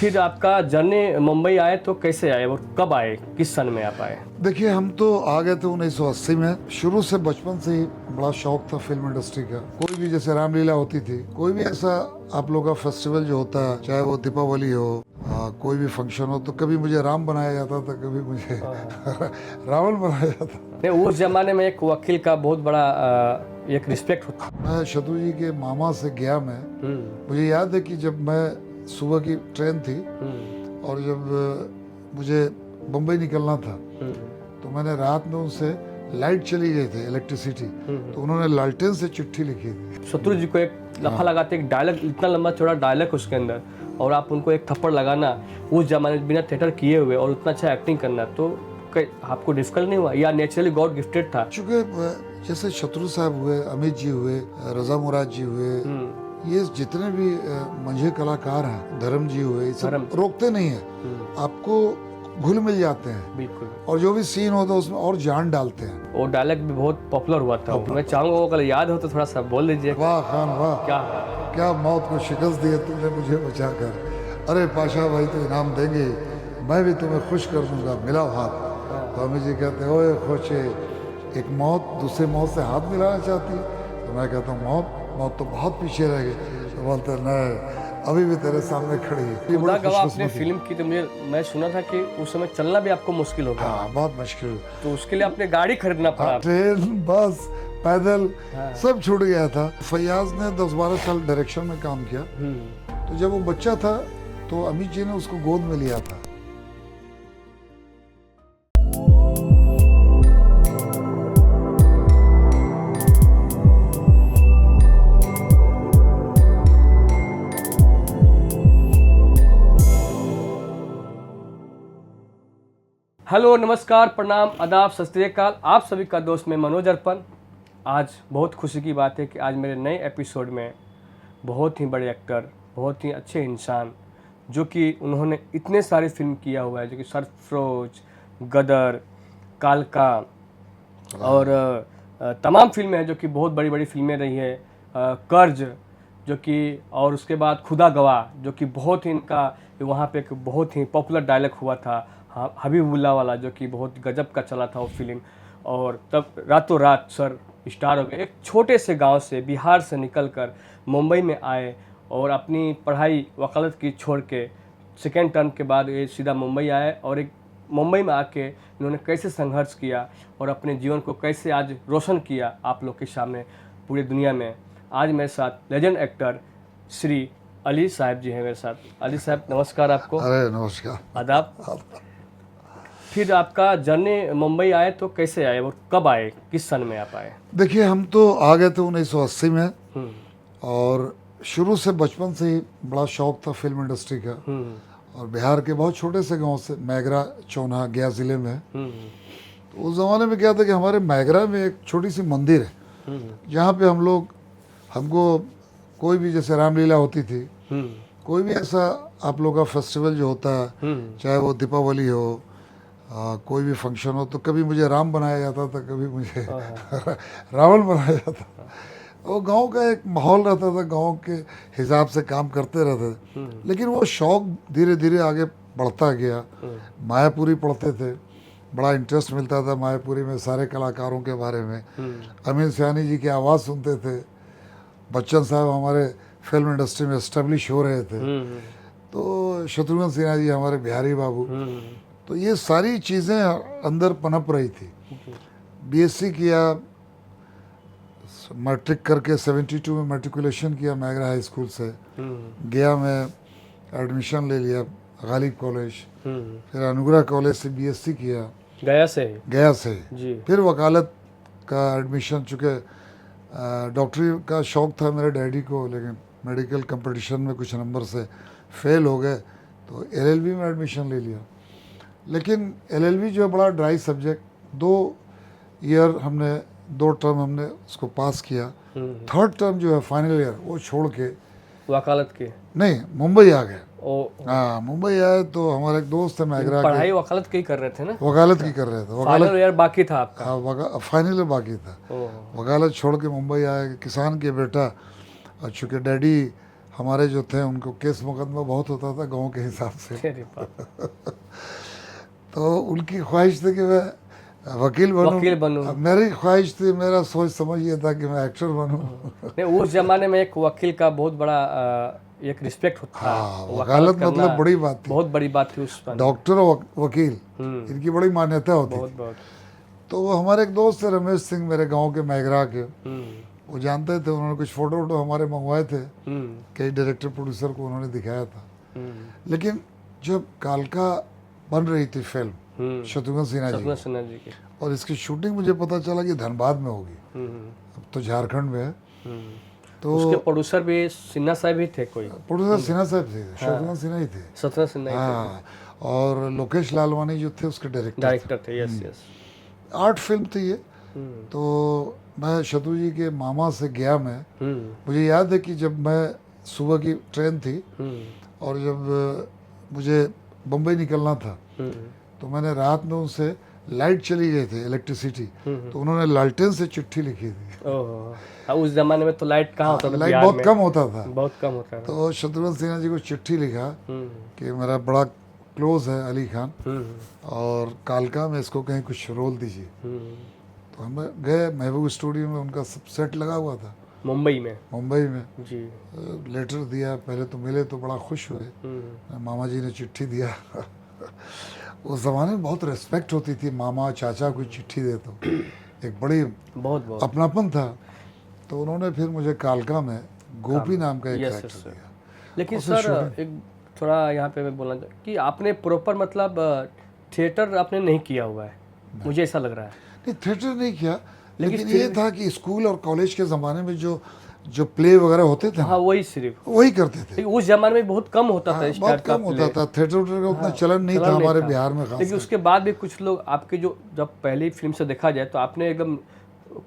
फिर आपका जर्नी मुंबई आए तो कैसे आए और कब आए, किस सन में आप आए? देखिए, हम तो आ गए थे 1980 में। शुरू से बचपन से ही बड़ा शौक था फिल्म इंडस्ट्री का। कोई भी जैसे रामलीला होती थी, कोई भी ऐसा आप लोग का फेस्टिवल जो होता है, चाहे वो दीपावली हो, कोई भी फंक्शन हो, तो कभी मुझे राम बनाया जाता था, कभी मुझे रावण बनाया जाता। नहीं, उस जमाने में एक वकील का बहुत बड़ा एक रिस्पेक्ट होता। मैं शत्रु जी के मामा से गया मैं। मुझे याद है कि जब मैं सुबह की ट्रेन थी और जब मुझे बम्बई निकलना था, तो मैंने रात में उनसे, लाइट चली गई थी, इलेक्ट्रिसिटी, तो उन्होंने लालटेन से चिट्ठी लिखी थी। शत्रु जी को एक लफा लगाते, एक डायलॉग, इतना लंबा चौड़ा डायलॉग उसके अंदर, और आप उनको एक थप्पड़ लगाना उस जमाने में बिना थिएटर किए हुए और उतना अच्छा एक्टिंग करना, तो आपको डिफिकल्ट नहीं हुआ या नेचुरली गॉड गिफ्टेड था? चूँकि जैसे शत्रु साहब हुए, अमित जी हुए, रजा मुराद जी हुए, ये जितने भी मंझे कलाकार हैं, धर्म जी हुए, सब रोकते नहीं है, आपको घुल मिल जाते हैं बिल्कुल, और जो भी सीन होता है उसमें और जान डालते हैं। वो डायलॉग भी बहुत पॉपुलर हुआ था। मैं चाहूंगा वो अगर याद हो तो थोड़ा सा बोल दीजिए। वाह खान वाह, क्या मौत को शिकस्त दिए तुमने मुझे बचा कर, अरे पाशा भाई तो इनाम देंगे, मैं भी तुम्हें खुश कर दूंगा, मिलाओ हाथ। तो अमित जी कहते हैं, ओए खोचे, एक मौत दूसरे मौत से हाथ मिलाना चाहती? तो मैं कहता हूँ मौत तो बहुत पीछे रह गई। तो बोलते नहीं, अभी भी तेरे सामने खड़ी है। खुदा गवाह आपने फिल्म की, तो मैं सुना था कि उस समय चलना भी आपको मुश्किल होगा। हाँ, बहुत मुश्किल। तो उसके लिए आपने गाड़ी खरीदना पड़ा? ट्रेन, बस, पैदल, सब छूट गया था। फैयाज ने 10-12 साल डायरेक्शन में काम किया। तो जब वो बच्चा था तो अमित जी ने उसको गोद में लिया था। हेलो, नमस्कार, प्रणाम, आदाब, सत श्री अकाल। आप सभी का दोस्त मैं मनोज अर्पण। आज बहुत खुशी की बात है कि आज मेरे नए एपिसोड में बहुत ही बड़े एक्टर, बहुत ही अच्छे इंसान, जो कि उन्होंने इतने सारे फिल्म किया हुआ है, जो कि सरफरोश, गदर, कालका और तमाम फिल्में हैं जो कि बहुत बड़ी बड़ी फिल्में रही है, कर्ज जो कि, और उसके बाद खुदा गवाह जो कि बहुत ही इनका वहाँ पे एक बहुत ही पॉपुलर डायलॉग हुआ था, हबीबुल्ला वाला, जो कि बहुत गजब का चला था वो फिल्म। और तब रातों रात सर स्टार हो गए। एक छोटे से गांव से, बिहार से निकलकर मुंबई में आए और अपनी पढ़ाई वकालत की छोड़ के सेकेंड टर्म के बाद ये सीधा मुंबई आए, और एक मुंबई में आके इन्होंने कैसे संघर्ष किया और अपने जीवन को कैसे आज रोशन किया आप लोग के सामने पूरी दुनिया में। आज मेरे साथ लेजेंड एक्टर श्री अली साहब जी हैं मेरे साथ। अली साहब, नमस्कार आपको। अरे नमस्कार, आदाब। फिर आपका जर्नी मुंबई आए तो कैसे आए और कब आए, किस सन में आप आए? देखिए, हम तो आ गए थे 1980 में। और शुरू से बचपन से ही बड़ा शौक था फिल्म इंडस्ट्री का। और बिहार के बहुत छोटे से गांव से, मैगरा चौना गया ज़िले में। तो उस ज़माने में क्या था कि हमारे मैगरा में एक छोटी सी मंदिर है, जहाँ पे हमको कोई भी जैसे रामलीला होती थी, कोई भी ऐसा आप लोग का फेस्टिवल जो होता है, चाहे वो दीपावली हो, कोई भी फंक्शन हो, तो कभी मुझे राम बनाया जाता था, कभी मुझे रावण बनाया जाता। वो गांव का एक माहौल रहता था, गांव के हिसाब से काम करते रहते थे। लेकिन वो शौक धीरे धीरे आगे बढ़ता गया। मायापुरी पढ़ते थे, बड़ा इंटरेस्ट मिलता था मायापुरी में, सारे कलाकारों के बारे में। अमीर सयानी जी की आवाज़ सुनते थे। बच्चन साहब हमारे फिल्म इंडस्ट्री में एस्टेब्लिश हो रहे थे, तो शत्रुघ्न सिन्हा जी हमारे बिहारी बाबू। तो ये सारी चीज़ें अंदर पनप रही थी। बीएससी किया, मैट्रिक करके 72 में मैट्रिकुलेशन किया मैगरा हाई स्कूल से। गया में एडमिशन ले लिया गालिब कॉलेज, फिर अनुग्रह कॉलेज से बीएससी किया, गया से जी। फिर वकालत का एडमिशन, चूँकि डॉक्टरी का शौक़ था मेरे डैडी को, लेकिन मेडिकल कंपटीशन में कुछ नंबर से फेल हो गए, तो एलएलबी में एडमिशन ले लिया। लेकिन एलएलबी जो है बड़ा ड्राई सब्जेक्ट, 2 टर्म हमने उसको पास किया। थर्ड टर्म जो है फाइनल ईयर, वो छोड़ के वकालत के नहीं, मुंबई आ गए। हाँ, मुंबई आए तो हमारे एक दोस्त है मैगरा के, पढ़ाई वकालत की कर रहे थे ना? वकालत की कर रहे थे। फाइनल ईयर बाकी था आपका? हाँ, फाइनल ईयर बाकी था। वकालत छोड़ के मुंबई आए, किसान के बेटा। और चूँकि डैडी हमारे जो थे उनको केस मुकदमा बहुत होता था गांव के हिसाब से। अरे बाप। तो उनकी ख्वाहिश थी कि मैं वकील वकील बनूं। बनूं। अब मेरी ख्वाहिश थी, मेरा सोच समझ ये था कि मैं एक्टर बनूं। नहीं, उस जमाने में एक वकील का बहुत बड़ा एक रिस्पेक्ट होता था। हाँ, वकालत वकालत करना मतलब बड़ी बात थी। बहुत बड़ी बात थी उस समय। डॉक्टर और वकील इनकी बड़ी मान्यता होती बहुत थी। बहुत। तो वो हमारे एक दोस्त थे रमेश सिंह, मेरे गांव के मैगरा के, हम्म वो जानते थे, उन्होंने कुछ फोटो वोटो हमारे मंगवाए थे, हम्म कई डायरेक्टर प्रोड्यूसर को उन्होंने दिखाया था। हम्म लेकिन जब कालका बन रही थी फिल्म शत्रुघ्न सिन्हा जी शत्रुघ्न की, सिन्हा जी के। और इसकी शूटिंग मुझे पता चला कि धनबाद में होगी, हम्म अब तो झारखंड में है। हम्म। तो उसके प्रोड्यूसर भी सिन्हा साहब ही थे कोई। प्रोड्यूसर सिन्हा साहब थे, शत्रुघ्न सिन्हा ही थे। शत्रुघ्न सिन्हा ही थे। हाँ, और लोकेश लालवानी जो थे उसके डायरेक्टर। डायरेक्टर थे, यस यस। आर्ट फिल्म थी ये। तो मैं शत्रु जी के मामा से गया मैं। मुझे याद है कि जब मैं सुबह की ट्रेन थी और जब मुझे बम्बई निकलना था, तो मैंने रात में उनसे, लाइट चली गई थी, इलेक्ट्रिसिटी, तो उन्होंने लालटेन से चिट्ठी लिखी थी। ओह, उस जमाने में तो लाइट कहाँ होता था लाइट बिहार बहुत में? कम होता था। बहुत कम होता था। तो शत्रुघ्न सिन्हा जी को चिट्ठी लिखा कि मेरा बड़ा क्लोज है अली खान, और कालका में इसको कहीं कुछ रोल दीजिए। तो हम गए महबूब स्टूडियो में, उनका सब सेट लगा हुआ था मुंबई में। मुंबई में जी। लेटर दिया, पहले तो मिले तो बड़ा खुश हुए। मामा जी ने चिट्ठी दिया। उस ज़माने में बहुत रिस्पेक्ट होती थी, मामा चाचा कोई चिट्ठी दे तो एक बड़ी बहुत बहुत। अपनापन था। तो उन्होंने फिर मुझे कालका में गोपी नाम का एक यस कैरेक्टर यस सर। दिया। लेकिन उससे सर एक थोड़ा यहाँ पे मैं बोलना चाहूँ कि आपने प्रॉपर मतलब थिएटर आपने नहीं किया हुआ है, मुझे ऐसा लग रहा है। नहीं, थिएटर नहीं किया, लेकिन ये था कि स्कूल और कॉलेज के ज़माने में जो जो प्ले वगैरह होते थे हाँ, वही सिर्फ वही करते थे। लेकिन उस जमाने में बहुत कम होता था इस बहुत टाइप का कम होता प्ले। था, थिएटर उटर का उतना चलन नहीं था हमारे बिहार में खास। लेकिन उसके बाद भी कुछ लोग आपके जो जब पहली फिल्म से देखा जाए तो आपने एकदम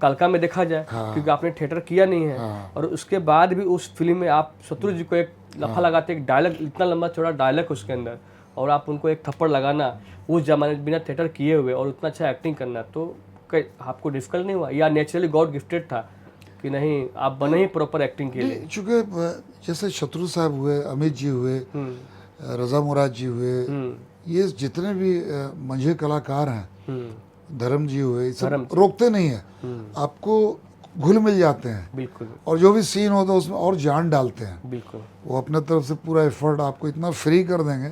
कालका में देखा जाए, क्योंकि आपने थिएटर किया नहीं है, और उसके बाद भी उस फिल्म में आप शत्रु जी को एक लफा लगाते, एक डायलॉग, इतना लंबा चौड़ा डायलॉग उसके अंदर, और आप उनको एक थप्पड़ लगाना उस जमाने में बिना थिएटर किए हुए, और उतना अच्छा एक्टिंग करना, तो आपको डिफिकल्ट नहीं हुआ या नेचुरली गॉड गिफ्टेड था कि नहीं आप बने ही प्रॉपर एक्टिंग के लिए? चूँकि जैसे शत्रु साहब हुए, अमित जी हुए, रजा मुराद जी हुए, ये जितने भी मंझे कलाकार हैं, धर्म जी हुए, सब रोकते नहीं है, आपको घुल मिल जाते हैं। बिल्कुल। और जो भी सीन होता है उसमें और जान डालते हैं। बिल्कुल। वो अपने तरफ से पूरा एफर्ट आपको इतना फ्री कर देंगे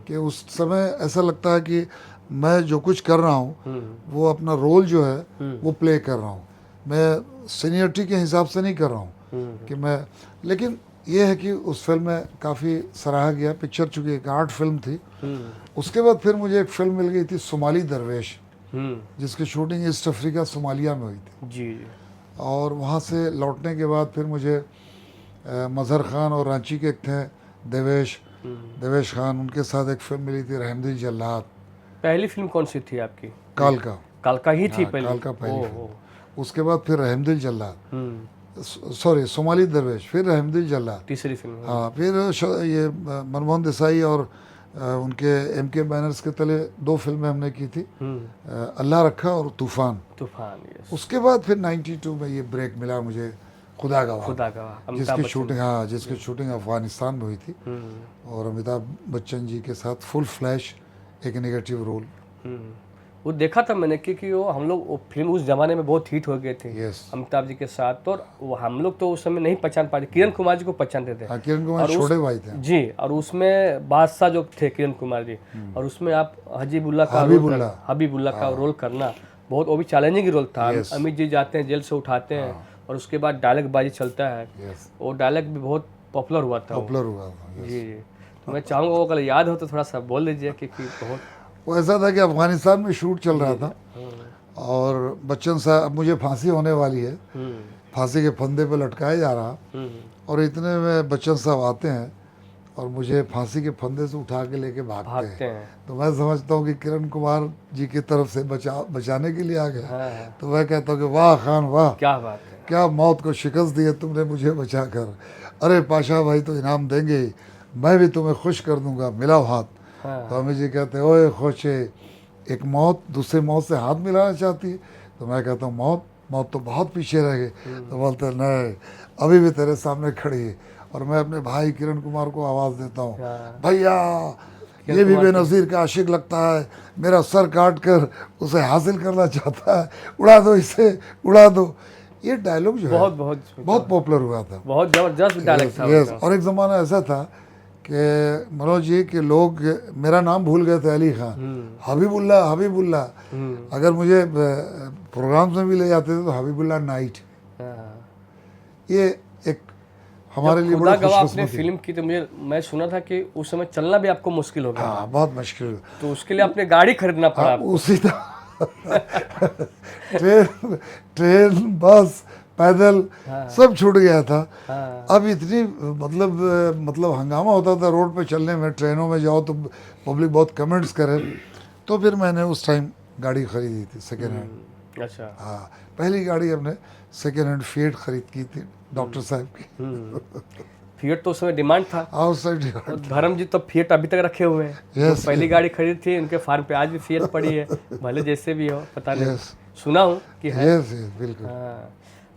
कि उस समय ऐसा लगता है कि मैं जो कुछ कर रहा हूँ वो अपना रोल जो है वो प्ले कर रहा हूँ, मैं सीनियरिटी के हिसाब से नहीं कर रहा हूँ कि मैं। लेकिन ये है कि उस फिल्म में काफ़ी सराहा गया, पिक्चर चूँकि एक आर्ट फिल्म थी। उसके बाद फिर मुझे एक फिल्म मिल गई थी सोमाली दरवेश, जिसकी शूटिंग ईस्ट अफ्रीका सोमालिया में हुई थी। जी। और वहाँ से लौटने के बाद फिर मुझे मजहर खान और रांची के एक थे देवेश खान, उनके साथ एक फिल्म मिली थी रहमदिल जल्लाद। पहली फिल्म कौन सी थी आपकी? कालका। कालका ही थी पहली? कालका पहली फिल्म। उसके बाद फिर रहमदिल जल्लाद, सॉरी सोमाली दरवेश, फिर रहमदिल जल्लाद, तीसरी फिल्म। हाँ, फिर ये मनमोहन देसाई और उनके एमके बैनर्स के तले 2 फिल्में हमने की थी, अल्लाह रखा और तूफान। यस। उसके बाद फिर 92 में ये ब्रेक मिला मुझे, खुदा गवाह, जिसकी शूटिंग, हाँ, जिसकी शूटिंग अफगानिस्तान में हुई थी, और अमिताभ बच्चन जी के साथ फुल फ्लैश एक नेगेटिव रोल। वो देखा था मैंने, क्योंकि वो हम लोग वो फिल्म उस जमाने में बहुत हिट हो गए थे अमिताभ जी के साथ, तो वो हम लोग तो उस समय नहीं पहचान पाते, किरण कुमार जी को पहचानते थे। किरण कुमार छोटे भाई थे जी, और उसमें बादशाह जो थे किरण कुमार जी, और उसमें आप हबीबुल्ला का रोल करना बहुत, वो भी चैलेंजिंग रोल था। अमित जी जाते हैं जेल से उठाते हैं, और उसके बाद डायलॉग बाजी चलता है, वो डायलॉग भी बहुत पॉपुलर हुआ था। जी। तो मैं चाहूँगा वो अगर याद हो तो थोड़ा सा बोल दीजिए, क्योंकि बहुत वो ऐसा था कि अफगानिस्तान में शूट चल रहा था, और बच्चन साहब, मुझे फांसी होने वाली है, फांसी के फंदे पे लटकाया जा रहा, और इतने में बच्चन साहब आते हैं और मुझे फांसी के फंदे से उठा के लेके भागते हैं। तो मैं समझता हूँ कि किरण कुमार जी की तरफ से बचाने के लिए आ गया। तो मैं कहता हूँ कि वाह खान वाह, क्या बात है, क्या मौत को शिकस्त दी है तुमने मुझे बचा कर। अरे पाशा भाई तो इनाम देंगे, मैं भी तुम्हें खुश कर दूंगा, मिलाओ हाथ। तो अमित जी कहते हैं ओए खोचे, एक मौत दूसरे मौत से हाथ मिलाना चाहती है? तो मैं कहता हूँ मौत तो बहुत पीछे रह गई। तो बोलते नहीं, अभी भी तेरे सामने खड़ी है, और मैं अपने भाई किरण कुमार को आवाज़ देता हूँ, हाँ। भैया ये भी बेनज़ीर का आशिक लगता है, मेरा सर काट कर उसे हासिल करना चाहता है, उड़ा दो इसे, उड़ा दो। ये डायलॉग जो है बहुत बहुत बहुत पॉपुलर हुआ था। बहुत जबरदस्त डायलॉग था यस, उनका। और एक ज़माना ऐसा था कि मनोज जी के लोग मेरा नाम भूल गए थे, अली खान, हबीबुल्ला हबीबुल्ला। अगर मुझे प्रोग्राम्स में भी ले जाते थे तो हबीबुल्ला नाइट। हाँ। ये एक हमारे लिए खुदा बड़ी गवाह आपने खुशकिस्मती। फिल्म की तो मैं सुना था कि उस समय चलना भी आपको मुश्किल हो गया, हाँ, बहुत मुश्किल। तो उसके लिए आपने गाड़ी खरीदना पड़ा आपको। उसी तरह ट्रेन बस पैदल सब छूट गया था। हाँ। अब इतनी मतलब हंगामा होता था रोड पे चलने में, ट्रेनों में जाओ तो पब्लिक बहुत कमेंट्स करे, तो फिर मैंने उस टाइम गाड़ी खरीदी थी सेकेंड हैंड। अच्छा। हाँ, पहली गाड़ी हमने सेकेंड हैंड फिएट खरीद की थी डॉक्टर साहब की। फिएट तो उस समय डिमांड था, आउटसाइड। और धर्म जी तो फिएट अभी तक रखे हुए हैं। Yes, जो पहली गाड़ी खरीदी थी उनके फार्म पे आज भी फिएट पड़ी है, भले जैसे भी हो पता नहीं, सुना हूँ कि है। यस यस, बिल्कुल। हाँ।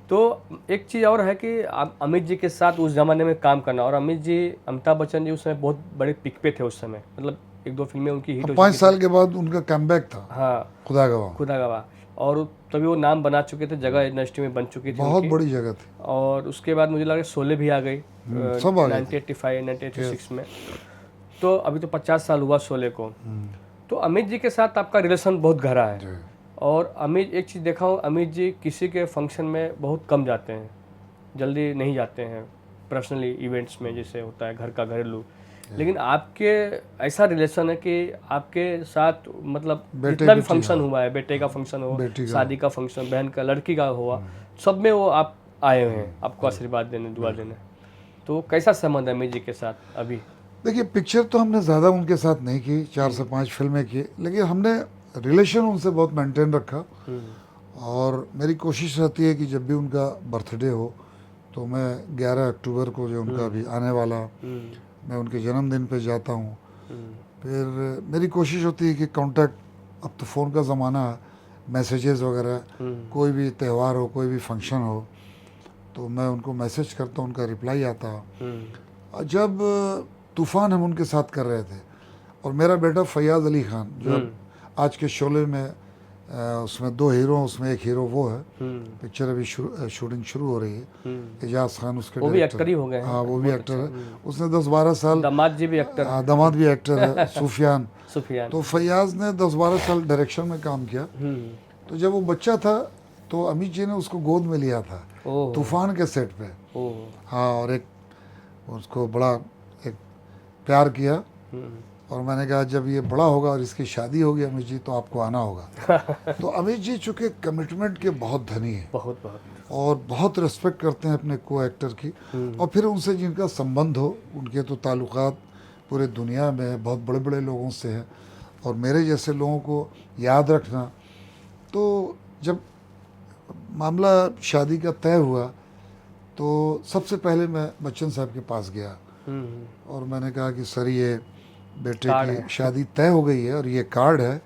तो एक चीज़ और है कि अमित जी के साथ उस जमाने में काम करना, और अमित जी, अमिताभ बच्चन जी उस समय बहुत बड़े पिक पे थे उस समय, मतलब एक दो फिल्में उनकी हिट हो 5 चुकी साल के बाद उनका कमबैक था, थी। हाँ, खुदा गवाह। खुदा गवाह, और तभी वो नाम बना चुके थे, जगह इंडस्ट्री में बन चुकी थी बहुत उनकी। बड़ी जगह थी। और उसके बाद मुझे लगा शोले भी आ गई सब आ गए 1985 1986 में। तो अभी तो 50 साल हुआ शोले को। तो अमित जी के साथ आपका रिलेशन बहुत गहरा है। जी। और अमित, एक चीज़ देखा हूँ, अमित जी किसी के फंक्शन में बहुत कम जाते हैं, जल्दी नहीं जाते हैं, पर्सनली इवेंट्स में जैसे होता है घर का घरेलू। लेकिन आपके ऐसा रिलेशन है कि आपके साथ मतलब जितना भी फंक्शन हुआ है, बेटे का फंक्शन हो, शादी का फंक्शन, बहन का, लड़की का हुआ, सब में वो आप आए हुए हैं आपको आशीर्वाद देने, दुआ देने। तो कैसा संबंध है अमित जी के साथ अभी? देखिए, पिक्चर तो हमने ज़्यादा उनके साथ नहीं की, 4 से 5 फिल्में की, लेकिन हमने रिलेशन उनसे बहुत मेंटेन रखा। और मेरी कोशिश रहती है कि जब भी उनका बर्थडे हो तो मैं 11 अक्टूबर को जो उनका अभी आने वाला, मैं उनके जन्मदिन पे जाता हूँ। फिर मेरी कोशिश होती है कि कांटेक्ट, अब तो फ़ोन का ज़माना है, मैसेजेस वगैरह, कोई भी त्यौहार हो, कोई भी फंक्शन हो तो मैं उनको मैसेज करता हूँ, उनका रिप्लाई आता। और जब तूफ़ान हम उनके साथ कर रहे थे, और मेरा बेटा फैयाज़ अली खान जो अब आज के शोले में उसमें 2 हीरो, उसमें एक हीरो वो है। पिक्चर अभी शूटिंग शुरू हो रही है। एजाज खान उसके वो भी एक्टर ही हो गए हैं। हाँ, वो भी एक्टर है। उसने 10-12 साल, दामाद जी भी एक्टर, दामाद भी एक्टर है, सुफियान। सुफियान। तो फैयाज ने 10-12 साल डायरेक्शन में काम किया। तो जब वो बच्चा था तो अमित जी ने उसको गोद में लिया था तूफान के सेट पे। हाँ, और एक उसको बड़ा एक प्यार किया। और मैंने कहा जब ये बड़ा होगा और इसकी शादी होगी अमित जी तो आपको आना होगा। तो अमित जी चूँकि कमिटमेंट के बहुत धनी हैं, बहुत और बहुत रिस्पेक्ट करते हैं अपने को एक्टर की। और फिर उनसे जिनका संबंध हो, उनके तो ताल्लुकात पूरे दुनिया में है, बहुत बड़े बड़े लोगों से हैं। और मेरे जैसे लोगों को याद रखना, तो जब मामला शादी का तय हुआ तो सबसे पहले मैं बच्चन साहब के पास गया और मैंने कहा कि सर, ये बेटे की शादी तय हो गई है और ये कार्ड है,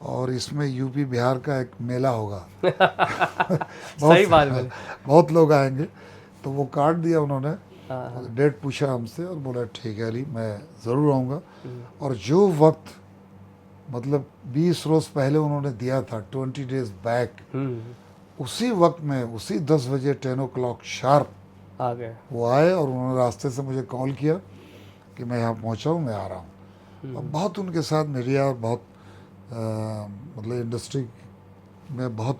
और इसमें यूपी बिहार का एक मेला होगा। सही बात है। बहुत लोग आएंगे। तो वो कार्ड दिया उन्होंने, डेट पूछा हमसे और बोला ठीक है अली, मैं ज़रूर आऊँगा। और जो वक्त मतलब 20 रोज़ पहले उन्होंने दिया था, 20 डेज बैक, उसी वक्त में, उसी 10 बजे 10 o'clock शार्प आ गए। वो आए और उन्होंने रास्ते से मुझे कॉल किया कि मैं यहाँ पहुँचा हूँ, मैं आ रहा हूँ। और बहुत उनके साथ मीडिया और बहुत मतलब इंडस्ट्री में बहुत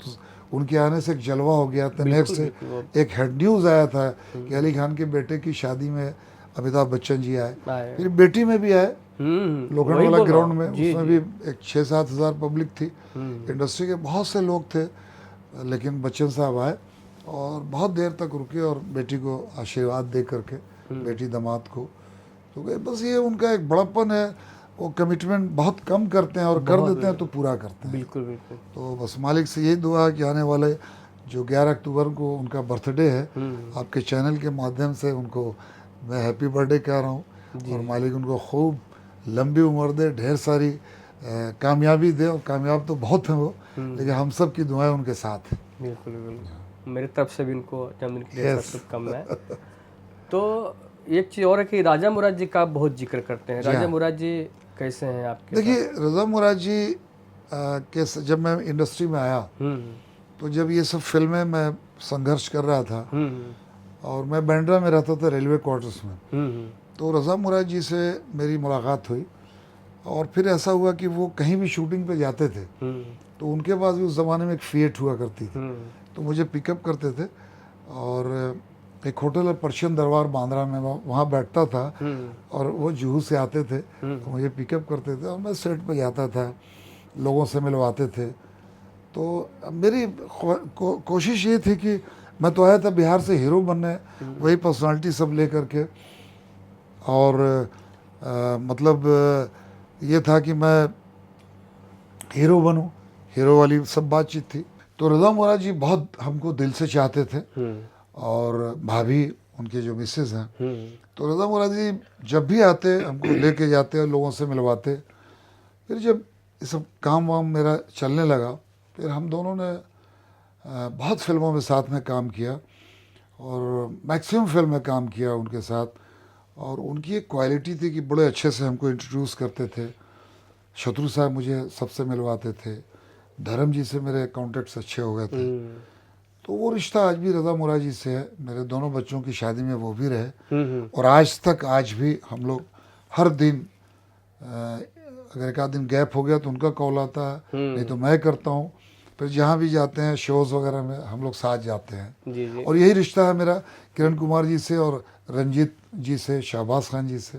उनके आने से एक जलवा हो गया था। नेक्स्ट एक हेड न्यूज़ आया था कि अली खान के बेटे की शादी में अमिताभ बच्चन जी आए। फिर बेटी में भी आए, लोखंड वाला ग्राउंड में, उसमें भी एक 6-7 हज़ार पब्लिक थी। इंडस्ट्री के बहुत से लोग थे, लेकिन बच्चन साहब आए और बहुत देर तक रुके और बेटी को आशीर्वाद दे करके, बेटी दामाद को। तो बस ये उनका एक बड़प्पन है, वो कमिटमेंट बहुत कम करते हैं और कर देते हैं तो पूरा करते हैं। बिल्कुल बिल्कुल। तो बस मालिक से यही दुआ है कि आने वाले जो 11 अक्टूबर को उनका बर्थडे है, आपके चैनल के माध्यम से उनको मैं हैप्पी बर्थडे कह रहा हूँ। और मालिक उनको खूब लंबी उम्र दे, ढेर सारी कामयाबी दे। और कामयाब तो बहुत हैं वो, लेकिन हम सब की दुआएं उनके साथ हैं। बिल्कुल बिल्कुल, मेरी तरफ से भी उनको जन्मदिन की ढेर सारी शुभकामनाएं। तो एक चीज़ और है कि राजा मुराद जी का आप बहुत जिक्र करते हैं। जी राजा हाँ। मुराद जी कैसे हैं आपके देखिए रज़ा मुराद जी जब मैं इंडस्ट्री में आया हम्म तो जब ये सब फिल्में मैं संघर्ष कर रहा था हम्म और मैं बांद्रा में रहता था रेलवे क्वार्टर्स में, हम्म तो रज़ा मुराद जी से मेरी मुलाकात हुई और फिर ऐसा हुआ कि वो कहीं भी शूटिंग पे जाते थे हम्म तो उनके पास भी उस ज़माने में एक फिएट हुआ करती थी, हम्म तो मुझे पिकअप करते थे और एक होटल है पर्शियन दरबार बांद्रा में, वहाँ बैठता था और वो जुहू से आते थे तो मुझे पिकअप करते थे और मैं सेट पे जाता था, लोगों से मिलवाते थे। तो मेरी कोशिश ये थी कि मैं तो आया था बिहार से हीरो बनने, वही पर्सनालिटी सब ले करके, और मतलब ये था कि मैं हीरो बनूं, हीरो वाली सब बातचीत थी। तो रज़ा मुराद जी बहुत हमको दिल से चाहते थे और भाभी उनके जो मिसेज हैं, तो रज़ा मुराद जी जब भी आते हमको लेके जाते और लोगों से मिलवाते। फिर जब ये सब काम वाम मेरा चलने लगा फिर हम दोनों ने बहुत फिल्मों में साथ में काम किया और मैक्सिमम फिल्म में काम किया उनके साथ। और उनकी एक क्वालिटी थी कि बड़े अच्छे से हमको इंट्रोड्यूस करते थे। शत्रु साहब मुझे सबसे मिलवाते थे, धर्म जी से मेरे कॉन्टेक्ट्स अच्छे हो गए थे। तो वो रिश्ता आज भी रज़ा मुराद जी से है, मेरे दोनों बच्चों की शादी में वो भी रहे और आज भी हम लोग हर दिन अगर एक आध दिन गैप हो गया तो उनका कॉल आता है, नहीं तो मैं करता हूँ। फिर जहाँ भी जाते हैं शोज़ वगैरह में हम लोग साथ जाते हैं। जी जी। और यही रिश्ता है मेरा किरण कुमार जी से और रंजीत जी से, शाहबाज खान जी से।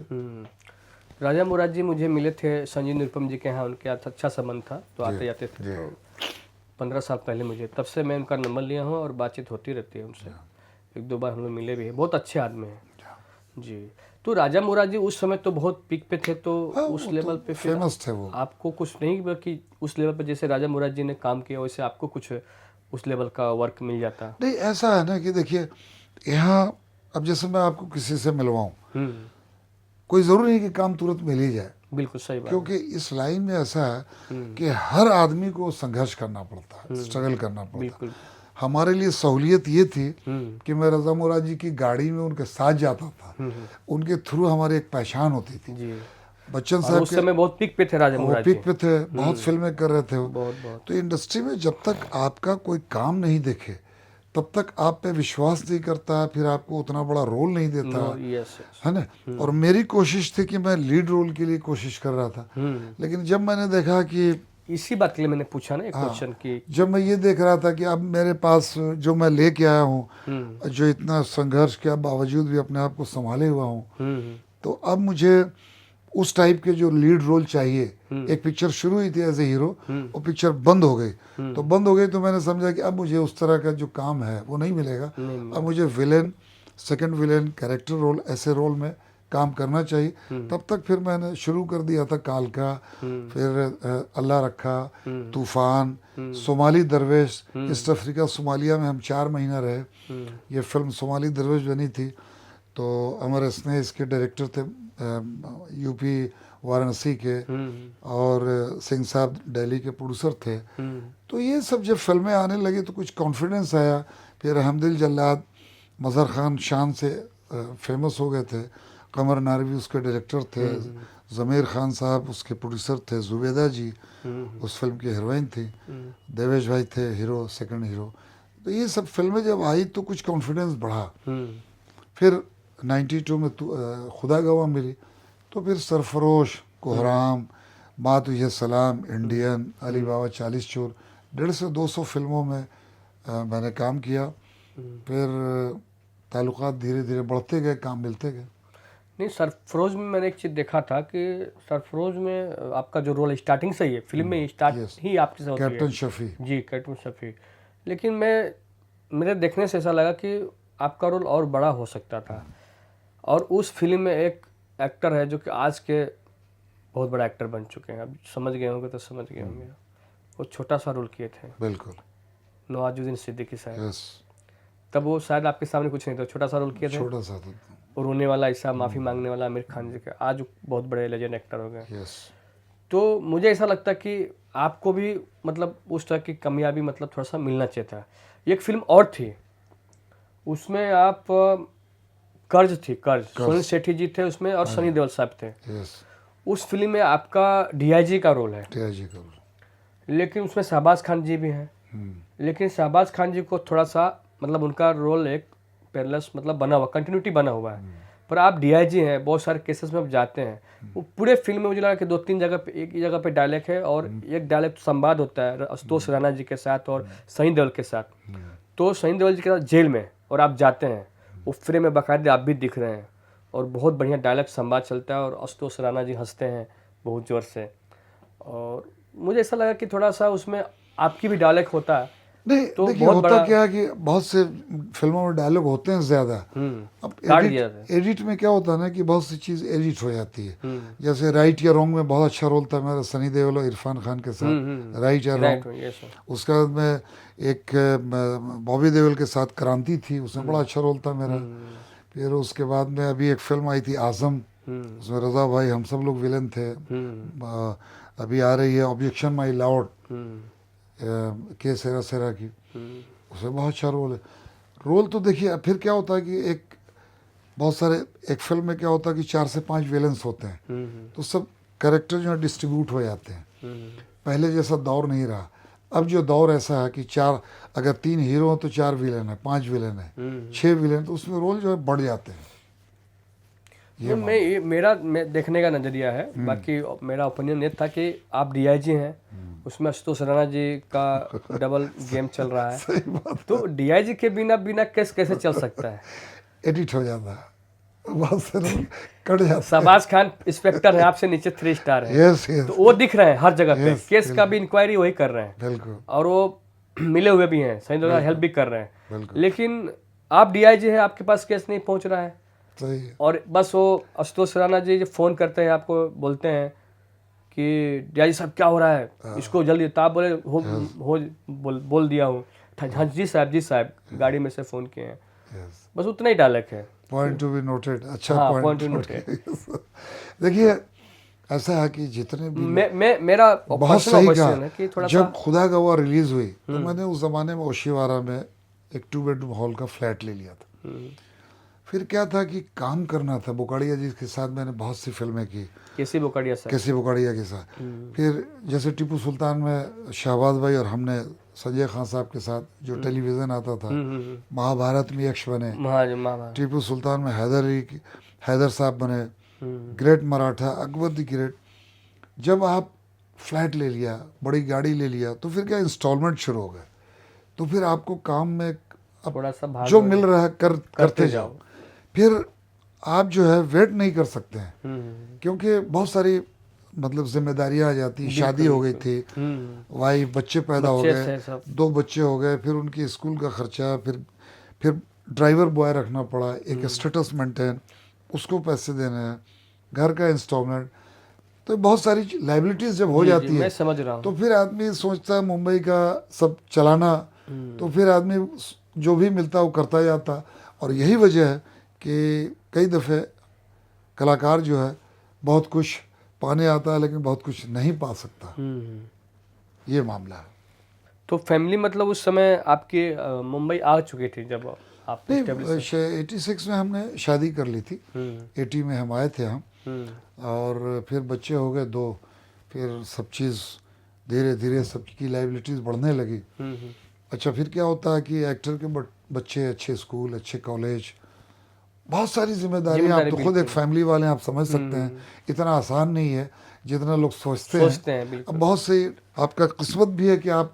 राजा मुराद जी मुझे मिले थे संजीव निरुपम जी के यहाँ, उनके यहाँ अच्छा संबंध था तो आते जाते थे। तो 15 साल पहले मुझे, तब से मैं उनका नंबर लिया हूँ और बातचीत होती रहती है उनसे। एक दो बार हम लोग मिले भी हैं, बहुत अच्छे आदमी हैं जी। तो राजा मुराद जी उस समय तो बहुत पीक पे थे, तो उस लेवल पे फिर फेमस थे वो। आपको कुछ नहीं कि उस लेवल पे जैसे राजा मुराद जी ने काम किया वैसे आपको कुछ उस लेवल का वर्क मिल जाता? नहीं, ऐसा है ना कि देखिए यहाँ अब जैसे मैं आपको किसी से मिलवाऊँ, कोई ज़रूरी नहीं कि काम तुरंत मिल ही जाए, बिल्कुल सही बात। क्योंकि इस लाइन में ऐसा है कि हर आदमी को संघर्ष करना पड़ता है, स्ट्रगल करना पड़ता है। बिल्कुल। हमारे लिए सहूलियत ये थी कि मैं रज़ा मुराद जी की गाड़ी में उनके साथ जाता था, उनके थ्रू हमारी एक पहचान होती थी। जी। बच्चन और साहब उस समय बहुत पीक पे थे राजा वो मुराद जी। पीक पे थे, बहुत फिल्में कर रहे थे वो। बहुत तो इंडस्ट्री में जब तक आपका कोई काम नहीं देखे तब तक आप पे विश्वास नहीं करता, फिर आपको उतना बड़ा रोल नहीं देता, यस है ना। और मेरी कोशिश थी कि मैं लीड रोल के लिए कोशिश कर रहा था, लेकिन जब मैंने देखा कि इसी बात के लिए मैंने पूछा ना एक क्वेश्चन कि जब मैं ये देख रहा था कि अब मेरे पास जो मैं लेके आया हूँ, जो इतना संघर्ष के बावजूद भी अपने आप को संभाले हुआ हूँ, तो अब मुझे उस टाइप के जो लीड रोल चाहिए। एक पिक्चर शुरू हुई थी एज ए हीरो, वो पिक्चर बंद हो गई, तो बंद हो गई तो मैंने समझा कि अब मुझे उस तरह का जो काम है वो नहीं मिलेगा। अब मुझे villain, second villain, character role, ऐसे रोल में काम करना चाहिए। तब तक फिर मैंने शुरू कर दिया था काल का, फिर अल्लाह रखा, तूफान, सोमाली दरवेश, ईस्ट अफ्रीका सोमालिया में हम 4 महीना रहे। ये फिल्म सोमाली दरवेश बनी थी, तो अमर स्नेह इसके डायरेक्टर थे, यूपी वाराणसी के, और सिंह साहब दिल्ली के प्रोड्यूसर थे। तो ये सब जब फिल्में आने लगी तो कुछ कॉन्फिडेंस आया। फिर हमदिल जल्लाद मज़हर खान शान से फेमस हो गए थे, कमर नारवी उसके डायरेक्टर थे, ज़मीर खान साहब उसके प्रोड्यूसर थे, जुबैदा जी उस फिल्म की हीरोइन थी, देवेश भाई थे हीरो, सेकंड हीरो। तो ये सब फिल्में जब आई तो कुछ कॉन्फिडेंस बढ़ा। फिर 92 में खुदा गवाह मिली, तो फिर सरफरोश, कोहराम, माँ तुझे सलाम, इंडियन, अली बाबा 40 चोर, 150 से 200 फिल्मों में मैंने काम किया। फिर ताल्लुकात धीरे धीरे बढ़ते गए, काम मिलते गए। नहीं, सरफरोज में मैंने एक चीज़ देखा था कि सरफरोज में आपका जो रोल स्टार्टिंग से ही है, फिल्म में स्टार्ट ही आपके साथ होती है, कैप्टन शफी जी, कैप्टन शफी। लेकिन मेरे देखने से ऐसा लगा कि आपका रोल और बड़ा हो सकता था। और उस फिल्म में एक एक्टर है जो कि आज के बहुत बड़ा एक्टर बन चुके हैं, अब समझ गए होंगे तो समझ गए होंगे, वो छोटा सा रोल किए थे, बिल्कुल, नवाजुद्दीन सिद्दीकी साहब। यस। तब वो शायद आपके सामने कुछ नहीं था, छोटा सा रोल किए थे, छोटा सा था, और रोने वाला ऐसा, माफ़ी मांगने वाला, आमिर खान जी का, आज बहुत बड़े लेजेंड एक्टर हो गए। यस। तो मुझे ऐसा लगता कि आपको भी मतलब उस तरह की कामयाबी मतलब थोड़ा सा मिलना चाहिए था। एक फिल्म और थी, उसमें आप कर्ज थी, कर्ज सुनील शेट्टी जी थे उसमें और सनी देओल साहब थे। यस, उस फिल्म में आपका डीआईजी का रोल है, टीआईजी का रोल। लेकिन उसमें शहबाज खान जी भी हैं। लेकिन शहबाज खान जी को थोड़ा सा मतलब उनका रोल एक पैरेलल मतलब बना हुआ, कंटिन्यूटी बना हुआ है। पर आप डीआईजी हैं, बहुत सारे केसेस में आप जाते हैं, वो पूरे फिल्म में मुझे लगा कि 2-3 जगह पे एक ही जगह पे डायलॉग है और एक डायलॉग संवाद होता है आशुतोष राणा जी के साथ और सनी देओल के साथ। तो सनी देओल जी के साथ जेल में और आप जाते हैं, वो फ्रेम में बाकायदे आप भी दिख रहे हैं और बहुत बढ़िया डायलॉग संवाद चलता है और आशुतोष राणा जी हंसते हैं बहुत ज़ोर से। और मुझे ऐसा लगा कि थोड़ा सा उसमें आपकी भी डायलॉग होता है नहीं, तो देखिए बहुत होता बड़ा। क्या है कि बहुत से फिल्मों में डायलॉग होते हैं ज्यादा। अब काट दिया जाता है। एडिट में क्या होता है ना कि बहुत सी चीज एडिट हो जाती है। जैसे राइट या रॉन्ग में बहुत अच्छा रोल था मेरा सनी देओल और इरफान खान के साथ, राइट या राइट, रॉन्ग। ये सर। उसके बाद में एक बॉबी देओल के साथ क्रांति थी, उसमें बड़ा अच्छा रोल था मेरा। फिर उसके बाद में अभी एक फिल्म आई थी आजम, उसमें रजा भाई हम सब लोग विलन थे। अभी आ रही है ऑब्जेक्शन माई लॉर्ड के सेरा सेरा की, उसमें बहुत अच्छा रोल है। रोल तो देखिए फिर क्या होता है कि एक बहुत सारे एक फिल्म में क्या होता है कि 4 से 5 विलन्स होते हैं, तो सब कैरेक्टर जो है डिस्ट्रीब्यूट हो जाते हैं। पहले जैसा दौर नहीं रहा, अब जो दौर ऐसा है कि 4 अगर 3 हीरो हो तो 4 विलन है, 5 विलन है, 6 विलन, तो उसमें रोल जो है बढ़ जाते हैं। ये मैं देखने का नज़रिया है। बाकी मेरा ओपिनियन ये था कि आप डीआईजी हैं, उसमें आशुतोष राणा जी का डबल गेम चल रहा है। सही बात, तो डीआईजी के बिना बिना केस कैसे चल सकता है? एडिट हो जाता है, बहुत से रोल कट जाते हैं। शहबाज खान इंस्पेक्टर है, आपसे नीचे 3 स्टार है, यस यस, तो वो दिख रहे हैं हर जगह पे, Yes, केस का भी इंक्वायरी वही कर रहे हैं बिल्कुल और वो मिले हुए भी हैं, सही जगह हेल्प भी कर रहे हैं। बिल्कुल लेकिन आप डीआईजी हैं, आपके पास केस नहीं पहुंच रहा है सही है। और बस वो आशुतोष राणा जी जो फ़ोन करते हैं आपको, बोलते हैं कि डीआईजी साहब क्या हो रहा है, इसको जल्दी, तो आप बोले बोल दिया हूँ, हाँ जी साहब गाड़ी में से फ़ोन किए हैं, यस, बस उतना ही डायलॉग है। पॉइंट टू बी नोटेड, अच्छा हाँ, point point to to be noted. देखिए ऐसा है कि जितने भी मेरा बहुत personal सही opinion है कि कहा, थोड़ा जब खुदा गवाह रिलीज हुई तो मैंने उस जमाने में ओशिवारा में एक 2 बेडरूम हॉल का फ्लैट ले लिया था। फिर क्या था कि काम करना था, बुकाड़िया जी के साथ मैंने बहुत सी फिल्में की, कैसी बुकाड़िया साहब, कैसी बुकाड़िया के साथ। फिर जैसे टीपू सुल्तान में शहबाज भाई और हमने संजय खान साहब के साथ जो टेलीविज़न आता था, महाभारत में यक्ष बने, महाभारत, टीपू सुल्तान में हैदर साहब बने, great Maratha, Akbar the great. जब आप फ्लैट ले लिया, बड़ी गाड़ी ले लिया, तो फिर क्या इंस्टॉलमेंट शुरू हो गए, तो फिर आपको काम में अब थोड़ा सा भाग जो मिल रहा है करते जाओ। फिर आप जो है वेट नहीं कर सकते हैं, क्योंकि बहुत सारी मतलब जिम्मेदारियां आ जाती। शादी हो गई थी, वाइफ, बच्चे पैदा हो गए, 2 बच्चे हो गए, फिर उनकी स्कूल का खर्चा, फिर ड्राइवर बॉय रखना पड़ा, एक स्टेटस मेंटेन, उसको पैसे देने हैं, घर का इंस्टॉलमेंट, तो बहुत सारी लाइबिलिटीज जब हो जाती है, मैं समझ रहा हूँ। तो फिर आदमी सोचता है मुंबई का सब चलाना, तो फिर आदमी जो भी मिलता है वो करता जाता। और यही वजह है कि कई दफ़े कलाकार जो है बहुत कुछ पाने आता है लेकिन बहुत कुछ नहीं पा सकता, ये मामला है। तो फैमिली मतलब उस समय आपके मुंबई आ चुकी थी जब आप नहीं, establish 86 में हमने शादी कर ली थी, 80 में हम आए थे हम, और फिर बच्चे हो गए 2, फिर सब चीज़ धीरे धीरे सबकी लाइबिलिटीज़ बढ़ने लगी। अच्छा, फिर क्या होता है कि एक्टर के बच्चे, अच्छे स्कूल, अच्छे कॉलेज, बहुत सारी जिम्मेदारियां, आप तो खुद एक फैमिली वाले हैं, आप समझ सकते हैं इतना आसान नहीं है जितना लोग सोचते हैं। अब बहुत से आपका किस्मत भी है कि आप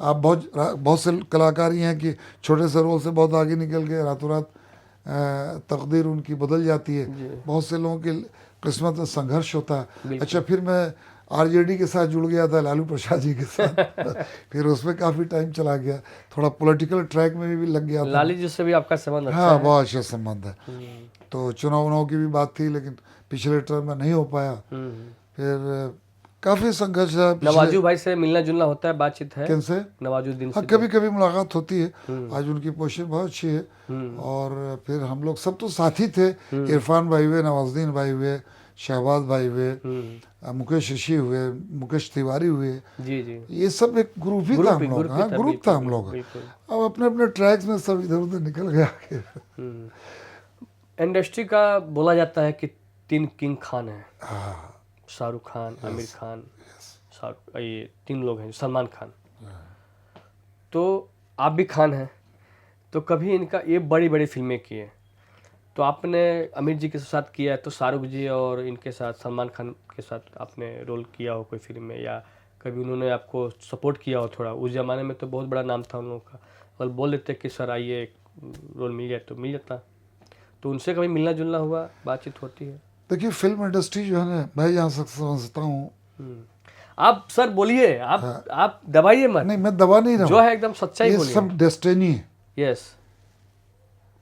बहुत से कलाकार ही हैं कि छोटे से रोल से बहुत आगे निकल गए, रातों रात तकदीर उनकी बदल जाती है। बहुत से लोगों की किस्मत में संघर्ष होता है। अच्छा, फिर मैं आरजेडी के साथ जुड़ गया था, लालू प्रसाद जी के साथ फिर उसमें काफ़ी टाइम चला गया, थोड़ा पॉलिटिकल ट्रैक में भी लग गया था। लालू जी से भी आपका संबंध अच्छा हाँ, है? बहुत अच्छा संबंध है। तो चुनाव की भी बात थी लेकिन पिछले टर्म में नहीं हो पाया। फिर काफ़ी संघर्ष है। नवाजू भाई से मिलना जुलना होता है, बातचीत है? किन से? नवाजुद्दीन हाँ, से कभी कभी मुलाकात होती है। आज उनकी पोजीशन बहुत अच्छी है। और फिर हम लोग सब तो साथी थे, इरफान भाई हुए, नवाजुद्दीन भाई हुए, शहबाज भाई हुए, मुकेश ऋषि हुए, मुकेश तिवारी हुए, जी, ये सब एक ग्रुप ही था हम लोग। हाँ, ग्रुप था हम लोग। अब अपने अपने ट्रैक्स में सब इधर उधर निकल गया। इंडस्ट्री का बोला जाता है कि 3 किंग खान हैं, हाँ, शाहरुख खान, आमिर खान, ये 3 लोग हैं, सलमान खान। तो आप भी खान हैं, तो कभी इनका ये बड़ी बड़ी फिल्में किए, तो आपने आमिर जी के साथ किया है, तो शाहरुख जी और इनके साथ सलमान खान के साथ आपने रोल किया हो कोई फिल्म में, या कभी उन्होंने आपको सपोर्ट किया हो थोड़ा? उस ज़माने में तो बहुत बड़ा नाम था उन लोगों का, और बोल देते कि सर आइए रोल मिल जाए तो मिल जाता। तो उनसे कभी मिलना जुलना हुआ, बातचीत होती है? देखिए फिल्म इंडस्ट्री जो है ना, मैं जहाँ तक समझता हूँ, आप सर बोलिए, आप दबाइए मत, नहीं मैं दबा नहीं रहा जो हूँ, है एकदम सच्चाई ये बोलिए। सब डेस्टिनी है। यस।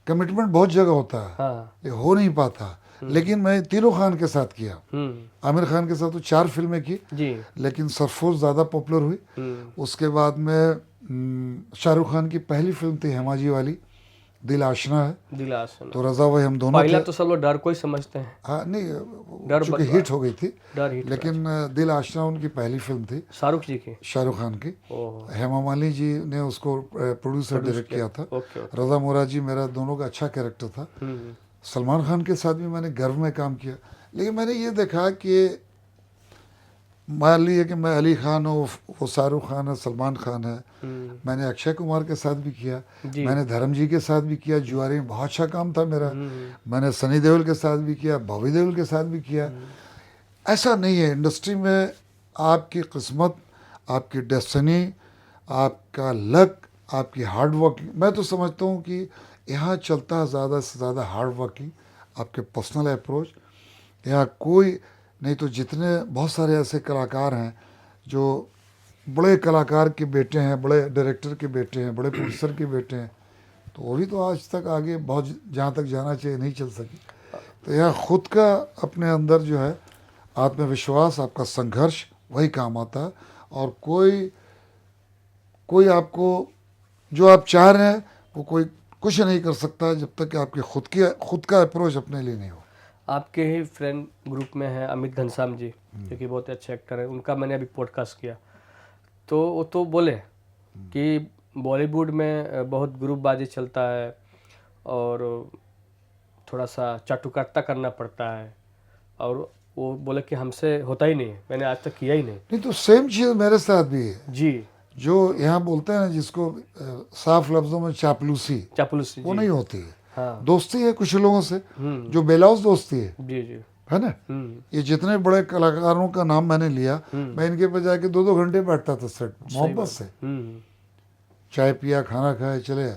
कमिटमेंट बहुत जगह होता है, हाँ। ये हो नहीं पाता। लेकिन मैं तीनों खान के साथ किया, आमिर खान के साथ तो 4 फिल्में की, जी। लेकिन सरफरोश ज़्यादा पॉपुलर हुई। उसके बाद में शाहरुख खान की पहली फिल्म थी हेमाजी वाली, दिल आशना है, दिल आशना। तो रजा भाई हम दोनों पहला थे। तो सब लोग डर को ही समझते हैं। हाँ नहीं, डर चूंकि बदला। हिट हो गई थी, डर हिट। लेकिन दिल आशना उनकी पहली फिल्म थी, शाहरुख जी की। शाहरुख खान की। ओह। हेमा मालिनी जी ने उसको प्रोड्यूसर डायरेक्ट किया था। ओके। रजा मोराद जी, मेरा दोनों का अच्छा कैरेक्टर था। सलमान खान के साथ भी मैंने गर्व में काम किया, लेकिन मैंने ये देखा कि मान लीजिए कि मैं अली खान हूँ, वो शाहरुख खान है, सलमान खान है, मैंने अक्षय कुमार के साथ भी किया, मैंने धर्म जी के साथ भी किया, जुआरी में बहुत अच्छा काम था मेरा, मैंने सनी देओल के साथ भी किया, बॉबी देओल के साथ भी किया। ऐसा नहीं है, इंडस्ट्री में आपकी किस्मत, आपकी डेस्टिनी, आपका लक, आपकी हार्ड वर्किंग, मैं तो समझता हूँ कि यहाँ चलता है ज़्यादा से ज़्यादा हार्ड वर्किंग, आपके पर्सनल अप्रोच। यहाँ कोई नहीं, तो जितने बहुत सारे ऐसे कलाकार हैं जो बड़े कलाकार के बेटे हैं, बड़े डायरेक्टर के बेटे हैं, बड़े प्रोड्यूसर के बेटे हैं, तो वो भी तो आज तक आगे बहुत जहाँ तक जाना चाहिए नहीं चल सकी। तो यहाँ खुद का अपने अंदर जो है आत्मविश्वास, आपका संघर्ष, वही काम आता है। और कोई आपको जो आप चाह रहे हैं वो कोई कुछ नहीं कर सकता जब तक कि आपके खुद का अप्रोच अपने लिए नहीं हो। आपके ही फ्रेंड ग्रुप में है अमित घनश्याम जी, जो कि बहुत अच्छे एक्टर हैं, उनका मैंने अभी पॉडकास्ट किया, तो वो तो बोले कि बॉलीवुड में बहुत ग्रुपबाजी चलता है और थोड़ा सा चाटुकारिता करना पड़ता है, और वो बोले कि हमसे होता ही नहीं है, मैंने आज तक किया ही नहीं। नहीं, तो सेम चीज़ मेरे साथ भी है जी। जो यहाँ बोलते हैं ना, जिसको साफ लफ्जों में चापलूसी, चापलूसी वो नहीं होती है। हाँ। दोस्ती है कुछ लोगों से, जो बेलौस दोस्ती है। जी जी। है ना। ये जितने बड़े कलाकारों का नाम मैंने लिया, मैं इनके पे जाके 2-2 घंटे बैठता था सेट, मोहब्बत से चाय पिया, खाना खाया, चले।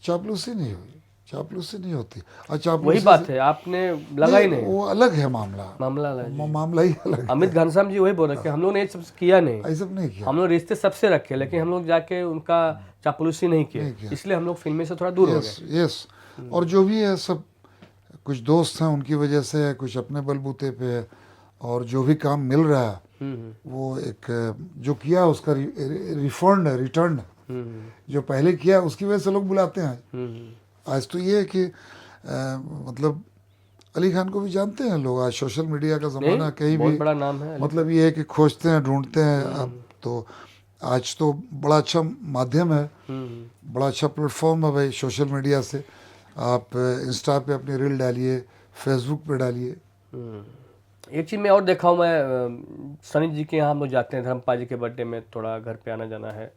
चापलूसी नहीं हुई, चापलूसी नहीं होती। और चापलूसी वही बात है, आपने लगा ही नहीं, वो अलग है मामला मामला ही अलग है। अमित घनश्याम जी वही बोल रहे कि हम लोग ने ये सब किया नहीं, ये सब नहीं किया, हम लोग रिश्ते सबसे रखे, लेकिन हम लोग जाके उनका चापलूसी नहीं किया, इसलिए हम लोग फिल्म से थोड़ा दूर हो गए। यस। और जो भी है सब कुछ दोस्त हैं उनकी वजह से है, कुछ अपने बलबूते पे है, और जो भी काम मिल रहा है वो एक जो किया उसका रिफंड है, रिटर्न है। जो पहले किया उसकी वजह से लोग बुलाते हैं। आज तो ये है कि मतलब अली खान को भी जानते हैं लोग, आज सोशल मीडिया का ज़माना, कहीं भी बड़ा नाम है, मतलब ये है कि खोजते हैं, ढूंढते हैं। अब तो आज तो बड़ा अच्छा माध्यम है, बड़ा अच्छा प्लेटफॉर्म है भाई सोशल मीडिया से। आप इंस्टा पे अपनी रील डालिए, फेसबुक पे डालिए। एक चीज़ मैं और देखा हूँ, मैं सनी जी के यहाँ हम लोग जाते हैं, धर्मपाल जी के बर्थडे में थोड़ा घर पे आना जाना है,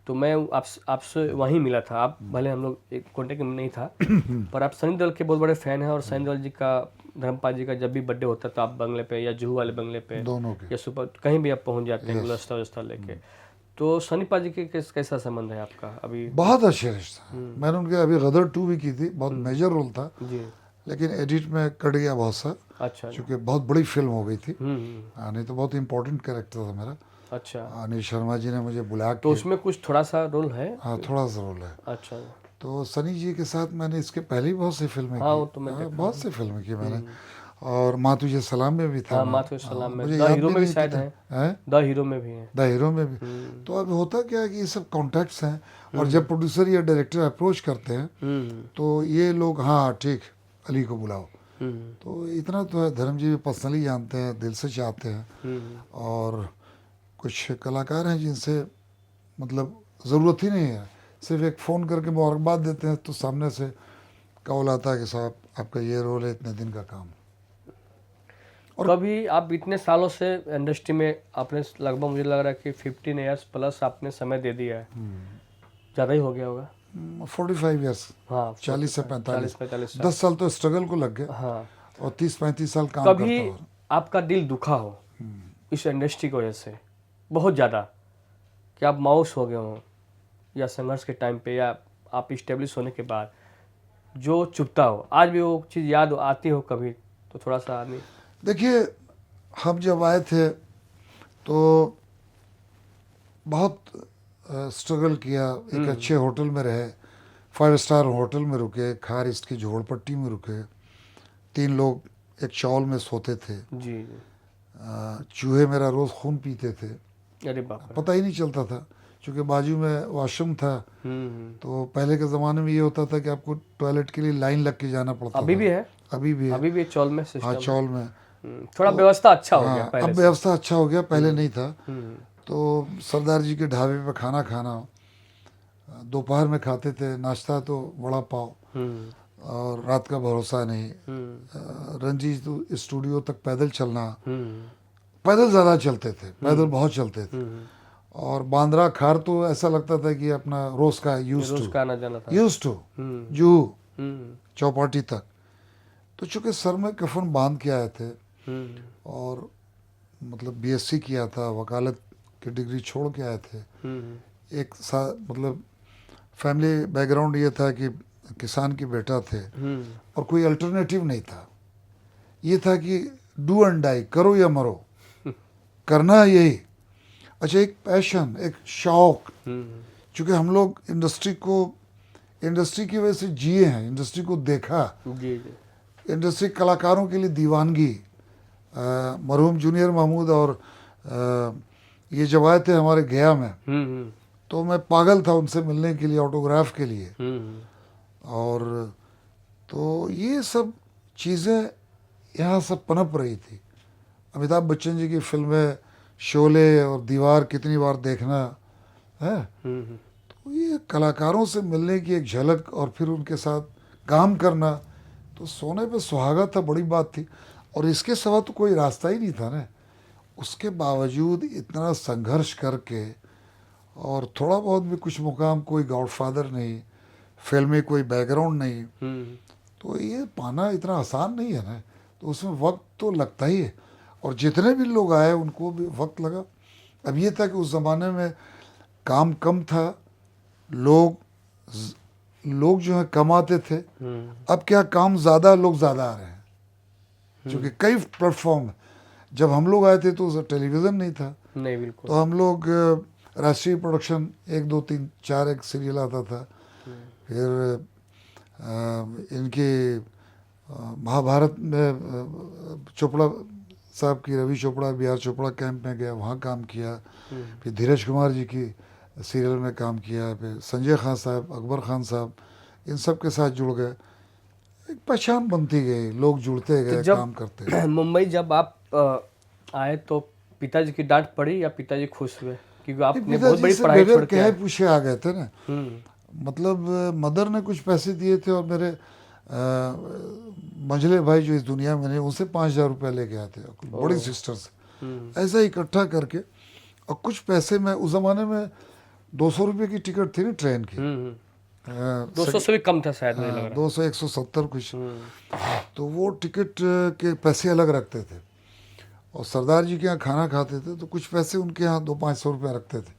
तो मैं आपसे वहीं मिला था। आप भले हम लोग एक कॉन्टेक्ट में नहीं था, पर आप सनी देओल के बहुत बड़े फ़ैन हैं, और सनी देओल जी का, धर्मपाल जी का जब भी बर्थडे होता है तो आप बंगले पे या जुहू वाले बंगले पे दोनों के या सुपर कहीं भी आप पहुँच जाते हैं, गुलदस्ता वुलदस्ता लेके। तो सनी पाजी के कैसा संबंध है आपका अभी? बहुत अच्छा रिश्ता। मैंने उनके अभी गदर 2 भी की थी, बहुत मेजर रोल था जी, लेकिन एडिट में कट गया बहुत सा। अच्छा। क्योंकि बहुत बड़ी फिल्म हो गई थी, नहीं तो बहुत इंपॉर्टेंट कैरेक्टर था मेरा। अच्छा। अनिल शर्मा जी ने मुझे बुला के, तो उसमें कुछ थोड़ा सा रोल है? हाँ थोड़ा सा रोल है। अच्छा। तो सनी जी के साथ मैंने इसके पहले ही बहुत सी फिल्में हाँ, की। वो तो मैं बहुत सी फिल्में की मैंने, और माँ तुझे सलाम में भी था। हाँ, माँ तुझे सलाम में, मुझे द याद हीरो भी में भी नहीं शायद है, द हीरो में भी है, द हीरो में भी। तो अब होता क्या है कि ये सब कॉन्टैक्ट्स हैं, और जब प्रोड्यूसर या डायरेक्टर अप्रोच करते हैं तो ये लोग, हाँ ठीक, अली को बुलाओ। तो इतना तो है, धर्म जी भी पर्सनली जानते हैं, दिल से चाहते हैं। और कुछ कलाकार हैं जिनसे मतलब ज़रूरत ही नहीं है, सिर्फ एक फ़ोन करके मुबारकबाद देते हैं तो सामने से कॉल आता कि साहब आपका ये रोल है, इतने दिन का काम। और कभी आप इतने सालों से इंडस्ट्री में आपने लगभग मुझे लग रहा है कि 15 ईयर्स प्लस आपने समय दे दिया है, ज़्यादा ही हो गया होगा। 45 ईयर्स, हाँ 40 से 45, 45 10 साल तो स्ट्रगल को लग गए हाँ। और 30-35 साल काम कभी करता हूँ। आपका दिल दुखा हो इस इंडस्ट्री की वजह से बहुत ज़्यादा, कि आप मायूस हो गए हो, या संघर्ष के टाइम पे, या आप इस्टेब्लिश होने के बाद जो चुभता हो, आज भी वो चीज़ याद आती हो कभी, तो थोड़ा सा आदमी। देखिए, हम जब आए थे तो बहुत स्ट्रगल किया। एक अच्छे होटल में रहे, 5 स्टार होटल में रुके, खार ईस्ट की झोपड़पट्टी में रुके, 3 लोग एक चौल में सोते थे। जी जी। चूहे मेरा रोज़ खून पीते थे, अरे बाप रे। पता ही नहीं चलता था, क्योंकि बाजू में वॉशरूम था। हम्म। तो पहले के ज़माने में ये होता था कि आपको टॉयलेट के लिए लाइन लग के जाना पड़ता अभी था। भी है, अभी भी है। अभी भी चौल में हाँ, सिस्टम। चौल में। थोड़ा व्यवस्था अच्छा हो गया हाँ, पहले अब से। व्यवस्था अच्छा हो गया, पहले नहीं था। हम्म। तो सरदार जी के ढाबे पे खाना खाना, दोपहर में खाते थे, नाश्ता तो वड़ा पाव, और रात का भरोसा नहीं। रंजीत स्टूडियो तक पैदल चलना, पैदल ज़्यादा चलते थे, पैदल बहुत चलते थे। और बांद्रा खार तो ऐसा लगता था कि अपना रोज का रोज का आना जाना था। यूज टू जूहू हम्म। चौपाटी तक। तो चूंकि सर में कफन बांध के आए थे और मतलब बीएससी किया था, वकालत की डिग्री छोड़ के आए थे, एक मतलब फैमिली बैकग्राउंड ये था कि किसान की बेटा थे, और कोई अल्टरनेटिव नहीं था। ये था कि डू एंड डाई, करो या मरो, करना है यही। अच्छा, एक पैशन, एक शौक, चूँकि हम लोग इंडस्ट्री की वजह से जिए हैं, इंडस्ट्री को देखा, जी जी। इंडस्ट्री कलाकारों के लिए दीवानगी। मरहूम जूनियर महमूद और ये जब आए थे हमारे गया में, तो मैं पागल था उनसे मिलने के लिए, ऑटोग्राफ के लिए। और तो ये सब चीज़ें यहाँ सब पनप रही थी। अमिताभ बच्चन जी की फिल्में शोले और दीवार कितनी बार देखना है। तो ये कलाकारों से मिलने की एक झलक और फिर उनके साथ काम करना, तो सोने पे सुहागा था, बड़ी बात थी। और इसके सिवा तो कोई रास्ता ही नहीं था ना। उसके बावजूद इतना संघर्ष करके, और थोड़ा बहुत भी कुछ मुकाम, कोई गॉडफादर नहीं, फिल्मी कोई बैकग्राउंड नहीं, तो ये पाना इतना आसान नहीं है ना। तो उसमें वक्त तो लगता ही है, और जितने भी लोग आए उनको भी वक्त लगा। अब ये था कि उस ज़माने में काम कम था, लोग जो है कम आते थे। अब क्या, काम ज़्यादा, लोग ज़्यादा आ रहे हैं, क्योंकि कई प्लेटफॉर्म। जब हम लोग आए थे तो टेलीविज़न नहीं था, नहीं बिल्कुल। तो हम लोग राष्ट्रीय प्रोडक्शन 1 2 3 4 एक सीरियल आता था। फिर इनकी महाभारत में चोपड़ा साहब की, Ravi Chopra, B R Chopra camp में गया, वहाँ काम किया। फिर धीरज कुमार जी की सीरियल में काम किया। फिर संजय खान साहब, अकबर खान साहब, इन सब के साथ जुड़ गए। एक पहचान बनती गई, लोग जुड़ते गए, तो काम करते गए। मुंबई जब आप आए तो पिताजी की डांट पड़ी या पिताजी खुश हुए, क्योंकि आपने बहुत बड़ी पढ़ाई छोड़ के आए? पूछे आ गए थे ना। मतलब मदर ने कुछ पैसे दिए थे, और मेरे मंझले भाई जो इस दुनिया में नहीं, उनसे 5,000 रुपया लेके आए थे, बड़ी सिस्टर से। ऐसा इकट्ठा करके, और कुछ पैसे में, उस ज़माने में 200 रुपये की टिकट थी ना ट्रेन की। 200 से भी कम था शायद, मुझे लग रहा 200 170 कुछ। तो वो टिकट के पैसे अलग रखते थे, और सरदार जी के यहाँ खाना खाते थे तो कुछ पैसे उनके यहाँ 200-500 रुपया रखते थे,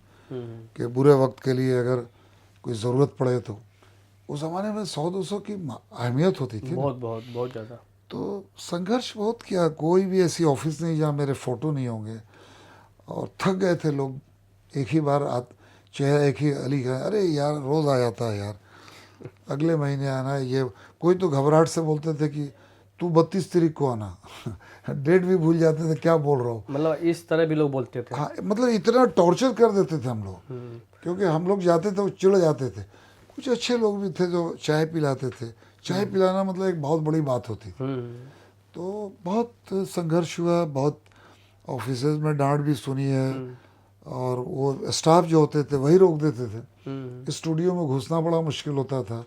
कि बुरे वक्त के लिए अगर कोई ज़रूरत पड़े तो। उस ज़माने में 100-200 की अहमियत होती थी। बहुत बहुत बहुत ज़्यादा। तो संघर्ष बहुत किया। कोई भी ऐसी ऑफिस नहीं जहाँ मेरे फ़ोटो नहीं होंगे, और थक गए थे लोग। एक ही बार चेहरा एक ही अली का, अरे यार रोज़ आ जाता है यार, अगले महीने आना है। ये कोई तो घबराहट से बोलते थे कि तू 32 तारीख को आना डेट भी भूल जाते थे, क्या बोल रहा हूँ। मतलब इस तरह भी लोग बोलते थे? हाँ, मतलब इतना टॉर्चर कर देते थे हम लोग, क्योंकि हम लोग जाते थे वो चिढ़ जाते थे। कुछ अच्छे लोग भी थे जो चाय पिलाते थे। चाय पिलाना मतलब एक बहुत बड़ी बात होती थी। तो बहुत संघर्ष हुआ, बहुत ऑफिस में डांट भी सुनी है, और वो स्टाफ जो होते थे वही रोक देते थे। स्टूडियो में घुसना बड़ा मुश्किल होता था।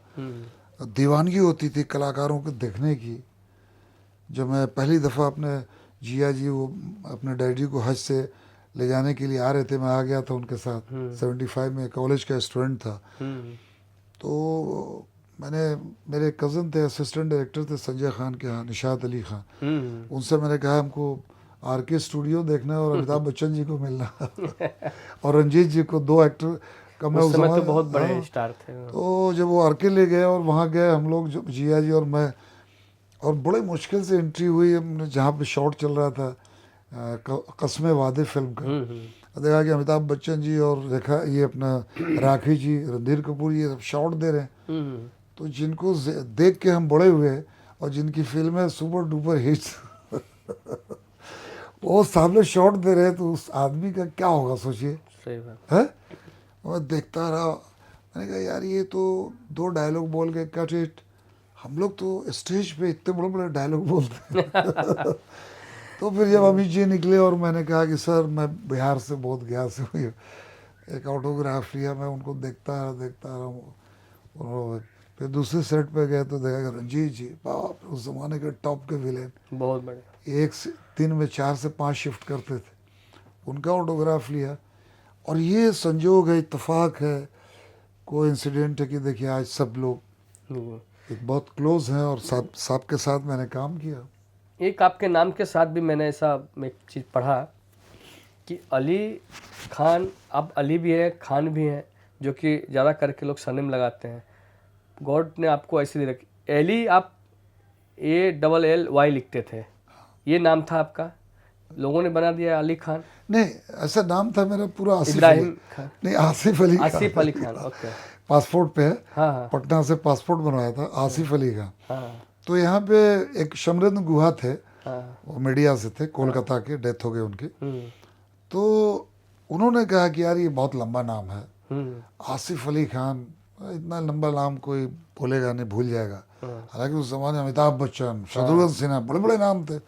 दीवानगी होती थी कलाकारों को देखने की। जब मैं पहली दफ़ा अपने जिया जी वो अपने डैडी को हज से ले जाने के लिए आ रहे थे, मैं आ गया था उनके साथ। 75 में कॉलेज का स्टूडेंट था। तो मैंने, मेरे कज़न थे, असिस्टेंट डायरेक्टर थे संजय खान के यहाँ, निशात अली खान, उनसे मैंने कहा हमको आरके स्टूडियो देखना है और अमिताभ बच्चन जी को मिलना और रंजीत जी को, 2 एक्टर का मैं उस समय तो ज़माने- बहुत बड़े हाँ। स्टार थे। तो जब वो आरके ले गए और वहाँ गए हम लोग, जो जिया जी और मैं, और बड़े मुश्किल से एंट्री हुई हमने जहाँ पे शॉट चल रहा था कस्मे वादे फिल्म का। देखा कि अमिताभ बच्चन जी और देखा ये अपना राखी जी, रणधीर कपूर, ये सब शॉट दे रहे हैं। तो जिनको देख के हम बड़े हुए और जिनकी फिल्में सुपर डुपर हिट्स वो सामने शॉट दे रहे हैं, तो उस आदमी का क्या होगा सोचिए। सही बात है। मैं देखता रहा, मैंने कहा यार ये तो 2 डायलॉग बोल के कट इट। हम लोग तो स्टेज पे इतने बड़े बड़े डायलॉग बोलते हैं। तो फिर जब अमित जी निकले और मैंने कहा कि सर मैं बिहार से बहुत गया से हुई, एक ऑटोग्राफ लिया, मैं उनको देखता रहा हूँ। फिर दूसरे सेट पे गए तो देखा कि रंजीत जी, बाप रे, उस जमाने के टॉप के विलेन, बहुत बड़े। एक दिन में 4 से 5 शिफ्ट करते थे, उनका ऑटोग्राफ लिया। और ये संजोग है, इत्तेफाक है, कोई इंसिडेंट है कि देखिए आज सब लोग एक बहुत क्लोज हैं और साहब के साथ मैंने काम किया। एक आपके नाम के साथ भी मैंने ऐसा एक चीज़ पढ़ा कि अली खान, अब अली भी है, खान भी है, जो कि ज़्यादा करके लोग सरनेम लगाते हैं। गॉड ने आपको ऐसी दे रखी, एली आप ALLY लिखते थे, ये नाम था आपका, लोगों ने बना दिया अली खान। नहीं, ऐसा नाम था मेरा पूरा आसिफ इब्राहिम अली। खान, नहीं, आसिफ अली खान। आसिफ अली खान, ओके। पासपोर्ट पे है, हाँ हाँ पटना से पासपोर्ट बनवाया था, आसिफ अली खान। हाँ तो यहाँ पे एक शमरेंद्र गुहा थे, हाँ। वो मीडिया से थे, कोलकाता के, डेथ हो गई उनकी। हम्म तो उन्होंने कहा कि यार ये बहुत लंबा नाम है, हम्म आसिफ अली खान, इतना लंबा नाम कोई बोलेगा नहीं, भूल जाएगा। हालांकि उस जमाने में अमिताभ बच्चन, शत्रुघ्न सिन्हा, बड़े बड़े नाम थे।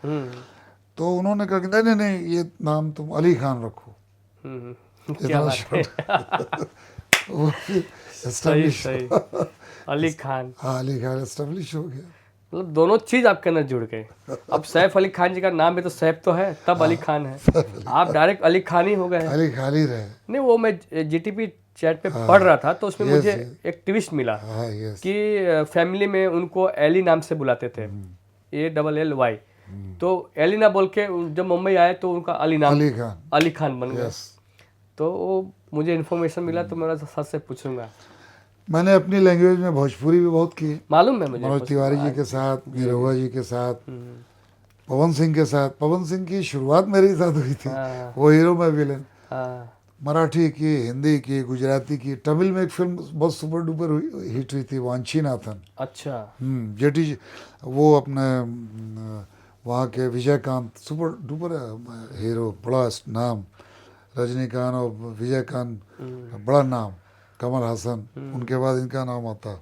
तो उन्होंने कहा कि नहीं नहीं नहीं, ये नाम तुम अली खान रखो। क्या बात है। वो फिर सही establish- सही, अली खान, हाँ, अली खान एस्टेब्लिश हो गया। मतलब दोनों चीज आपके अंदर जुड़ गए। अब सैफ अली खान जी का नाम भी तो सैफ तो है, तब अली खान है, आप डायरेक्ट अली खान ही हो गए हैं। अली खान ही रहे। नहीं, वो मैं GTP चैट पे पढ़ रहा था तो उसमें yes, मुझे yes. एक ट्विस्ट मिला हाँ, यस। कि फैमिली में उनको एली नाम से बुलाते थे, ALLY। तो एली ना बोल के जब मुंबई आए तो उनका अली नाम, अली खान, अली खान बन गया। यस। तो वो मुझे इन्फॉर्मेशन मिला तो मैं सर से पूछूंगा। मैंने अपनी लैंग्वेज में भोजपुरी भी बहुत की, मालूम है मुझे। मनोज तिवारी जी के साथ, निरहुआ जी के साथ, पवन सिंह के साथ। पवन सिंह की शुरुआत मेरे साथ हुई थी, हाँ वो हीरो में विलेन। हाँ मराठी की, हिंदी की, गुजराती की, तमिल में एक फिल्म बहुत सुपर डुपर हिट हुई थी, वांछीनाथन। अच्छा। जेटी, वो अपने वहाँ के विजयकांत, सुपर डुपर हीरो, बड़ा नाम, रजनीकांत और विजयकांत, बड़ा नाम, कमल हासन, उनके बाद इनका नाम आता।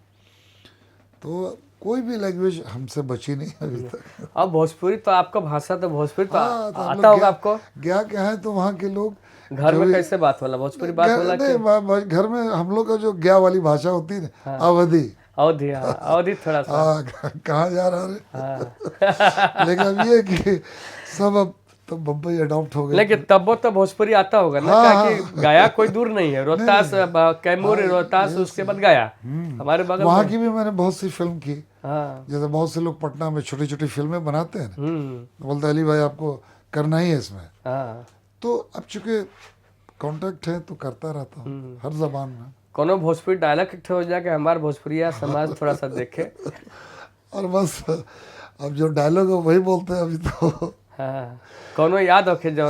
तो कोई भी लैंग्वेज हमसे बची नहीं अभी तक। अब भोजपुरी तो आपका भाषा तो भोजपुरी तो हाँ, तो हम आता लोग होगा गया- आपको। गया क्या है तो वहाँ के लोग घर में कैसे बात होला, भोजपुरी बात होला नहीं, घर में हम लोग का जो गया वाली भाषा होती है ना, अवधि। अवधि, हाँ अवधि थोड़ा सा। हाँ, कहाँ जा रहा है। हाँ। लेकिन अब ये कि सब अब तो बम्बई अडॉप्ट हो गए। लेकिन तब तो भोजपुरी आता होगा ना, हाँ, क्या कि गया कोई दूर नहीं है, रोहतास, कैमूर, रोहतास, उसके बाद गया हमारे बगल वहाँ में। की भी मैंने बहुत सी फिल्म की। हाँ। जैसे बहुत से लोग पटना में छोटी छोटी फिल्में बनाते हैं ना, बोलते अली भाई आपको करना ही है इसमें। हाँ। तो अब चूंकि कांटेक्ट है तो करता रहता हूँ हर जबान में। कोनो भोजपुरी डायलॉग इकट्ठे हो जाके हमारे भोजपुरिया समाज थोड़ा सा देखे। और बस अब जो डायलॉग है वही बोलते हैं अभी तो। हाँ, कोनो याद रखे जो,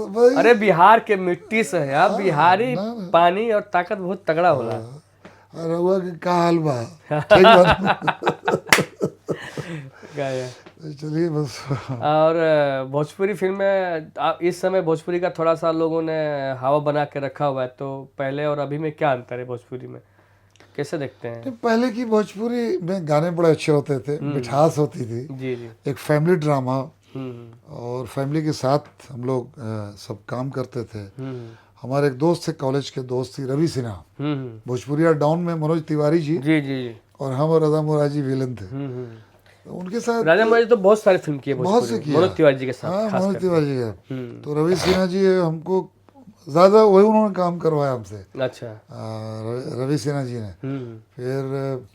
वही। अरे बिहार के मिट्टी से है, अब बिहारी पानी और ताकत बहुत तगड़ा होला। और हुआ कि का हाल बा, ठीक बा। गाया। चलिए बस। और भोजपुरी फिल्में इस समय भोजपुरी का थोड़ा सा लोगों ने हवा बना के रखा हुआ है, तो पहले और अभी में क्या अंतर है भोजपुरी में, कैसे देखते हैं? पहले की भोजपुरी में गाने बड़े अच्छे होते थे, मिठास होती थी, जी जी। एक फैमिली ड्रामा, और फैमिली के साथ हम लोग सब काम करते थे। हमारे एक दोस्त थे, कॉलेज के दोस्त थी, रवि सिन्हा, हम्म, भोजपुरिया डाउन में मनोज तिवारी जी, जी जी जी, और हम और रजा मुरारी विलन थे। तो उनके साथ राजा महाराज तो बहुत सारे फिल्म किए बहुत से भोजपुरी में, किया। मनोज तिवारी जी के साथ हाँ, खास मनोज करके। तिवारी जी का। तो रवि सिन्हा जी हमको ज़्यादा वही उन्होंने काम करवाया हमसे, अच्छा। रवि सिन्हा जी ने। फिर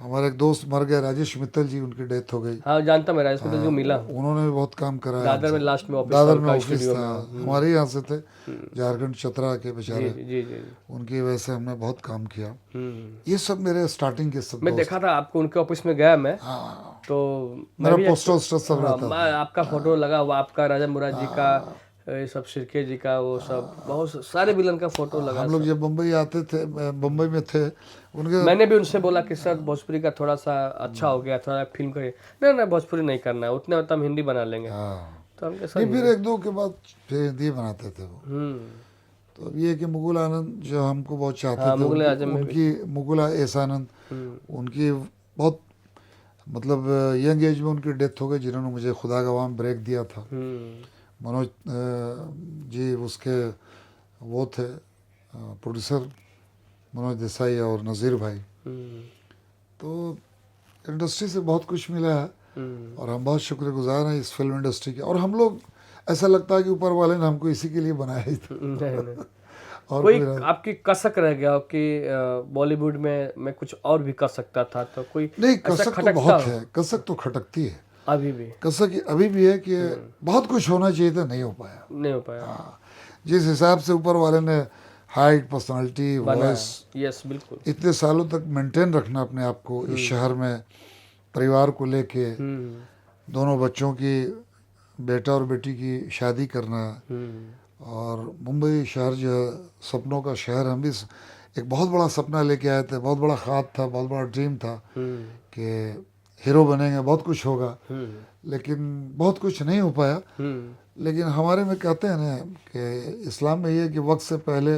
हमारे एक दोस्त मर गए, राजेश मित्तल जी, उनकी डेथ हो गई। हाँ जानता मैं, राजेश मित्तल जी को मिला हूँ। उन्होंने भी बहुत काम कराया दादर हमसे। में लास्ट में ऑफिस दादर था में उनका, ऑफिस स्टूडियो था, में। हमारे यहाँ से थे, झारखंड चतरा के जी बेचारे, जी जी जी। उनकी वजह से हमने बहुत काम किया। हम्म। ये सब मेरे स्टार्टिंग के सब मैं दोस्त। देखा था आपको, उनके ऑफिस में गया मैं, हाँ, तो मेरा भी पोस्टर वोस्टर सब हाँ, रहता था। आपका फोटो लगा हुआ, आपका राजा मुराद जी का, ये सब शिर्के जी का, वो सब बहुत सारे विलन का फोटो लगा। हम लोग जब बम्बई आते थे, बम्बई में थे उनके, मैंने भी उनसे बोला कि सर भोजपुरी का थोड़ा सा अच्छा हो गया, थोड़ा फिल्म करिए। नहीं नहीं, भोजपुरी नहीं करना है, उतने में हम हिंदी बना लेंगे। हाँ, तो हम नहीं, फिर एक दो के बाद फिर हिंदी बनाते थे वो। तो अब ये है कि मुकुल आनंद जो हमको बहुत चाहते हाँ, थे, मुगल आजम में उनकी मुकुल एस आनंद, उनकी बहुत मतलब यंग एज में उनकी डेथ हो गई, जिन्होंने मुझे खुदा गवाह में ब्रेक दिया था। मनोज जी उसके वो थे प्रोड्यूसर, मनोज देसाई और नज़ीर भाई। तो इंडस्ट्री से बहुत कुछ मिला है और हम बहुत शुक्रगुजार हैं इस फिल्म इंडस्ट्री के। और हम लोग, ऐसा लगता है कि ऊपर वाले ने हमको इसी के लिए बनाया ही था। और कोई आपकी कसक रह गया हो कि बॉलीवुड में मैं कुछ और भी कर सकता था, तो कोई नहीं, ऐसा कसक तो खटकता बहुत हो? है, कसक तो खटकती है अभी भी कसक अभी भी है कि बहुत कुछ होना चाहिए था, नहीं हो पाया। नहीं हो पाया। हाँ, जिस हिसाब से ऊपर वाले ने हाइट, पर्सनालिटी, वॉइस, यस बिल्कुल। इतने सालों तक मेंटेन रखना अपने आप को इस शहर में, परिवार को लेके, दोनों बच्चों की, बेटा और बेटी की शादी करना, और मुंबई शहर जो है सपनों का शहर, हम भी एक बहुत बड़ा सपना लेके आए थे, बहुत बड़ा ख्वाब था, बहुत बड़ा ड्रीम था कि हीरो बनेंगे, बहुत कुछ होगा, लेकिन बहुत कुछ नहीं हो पाया। लेकिन हमारे में कहते हैं ना कि इस्लाम में ये है कि वक्त से पहले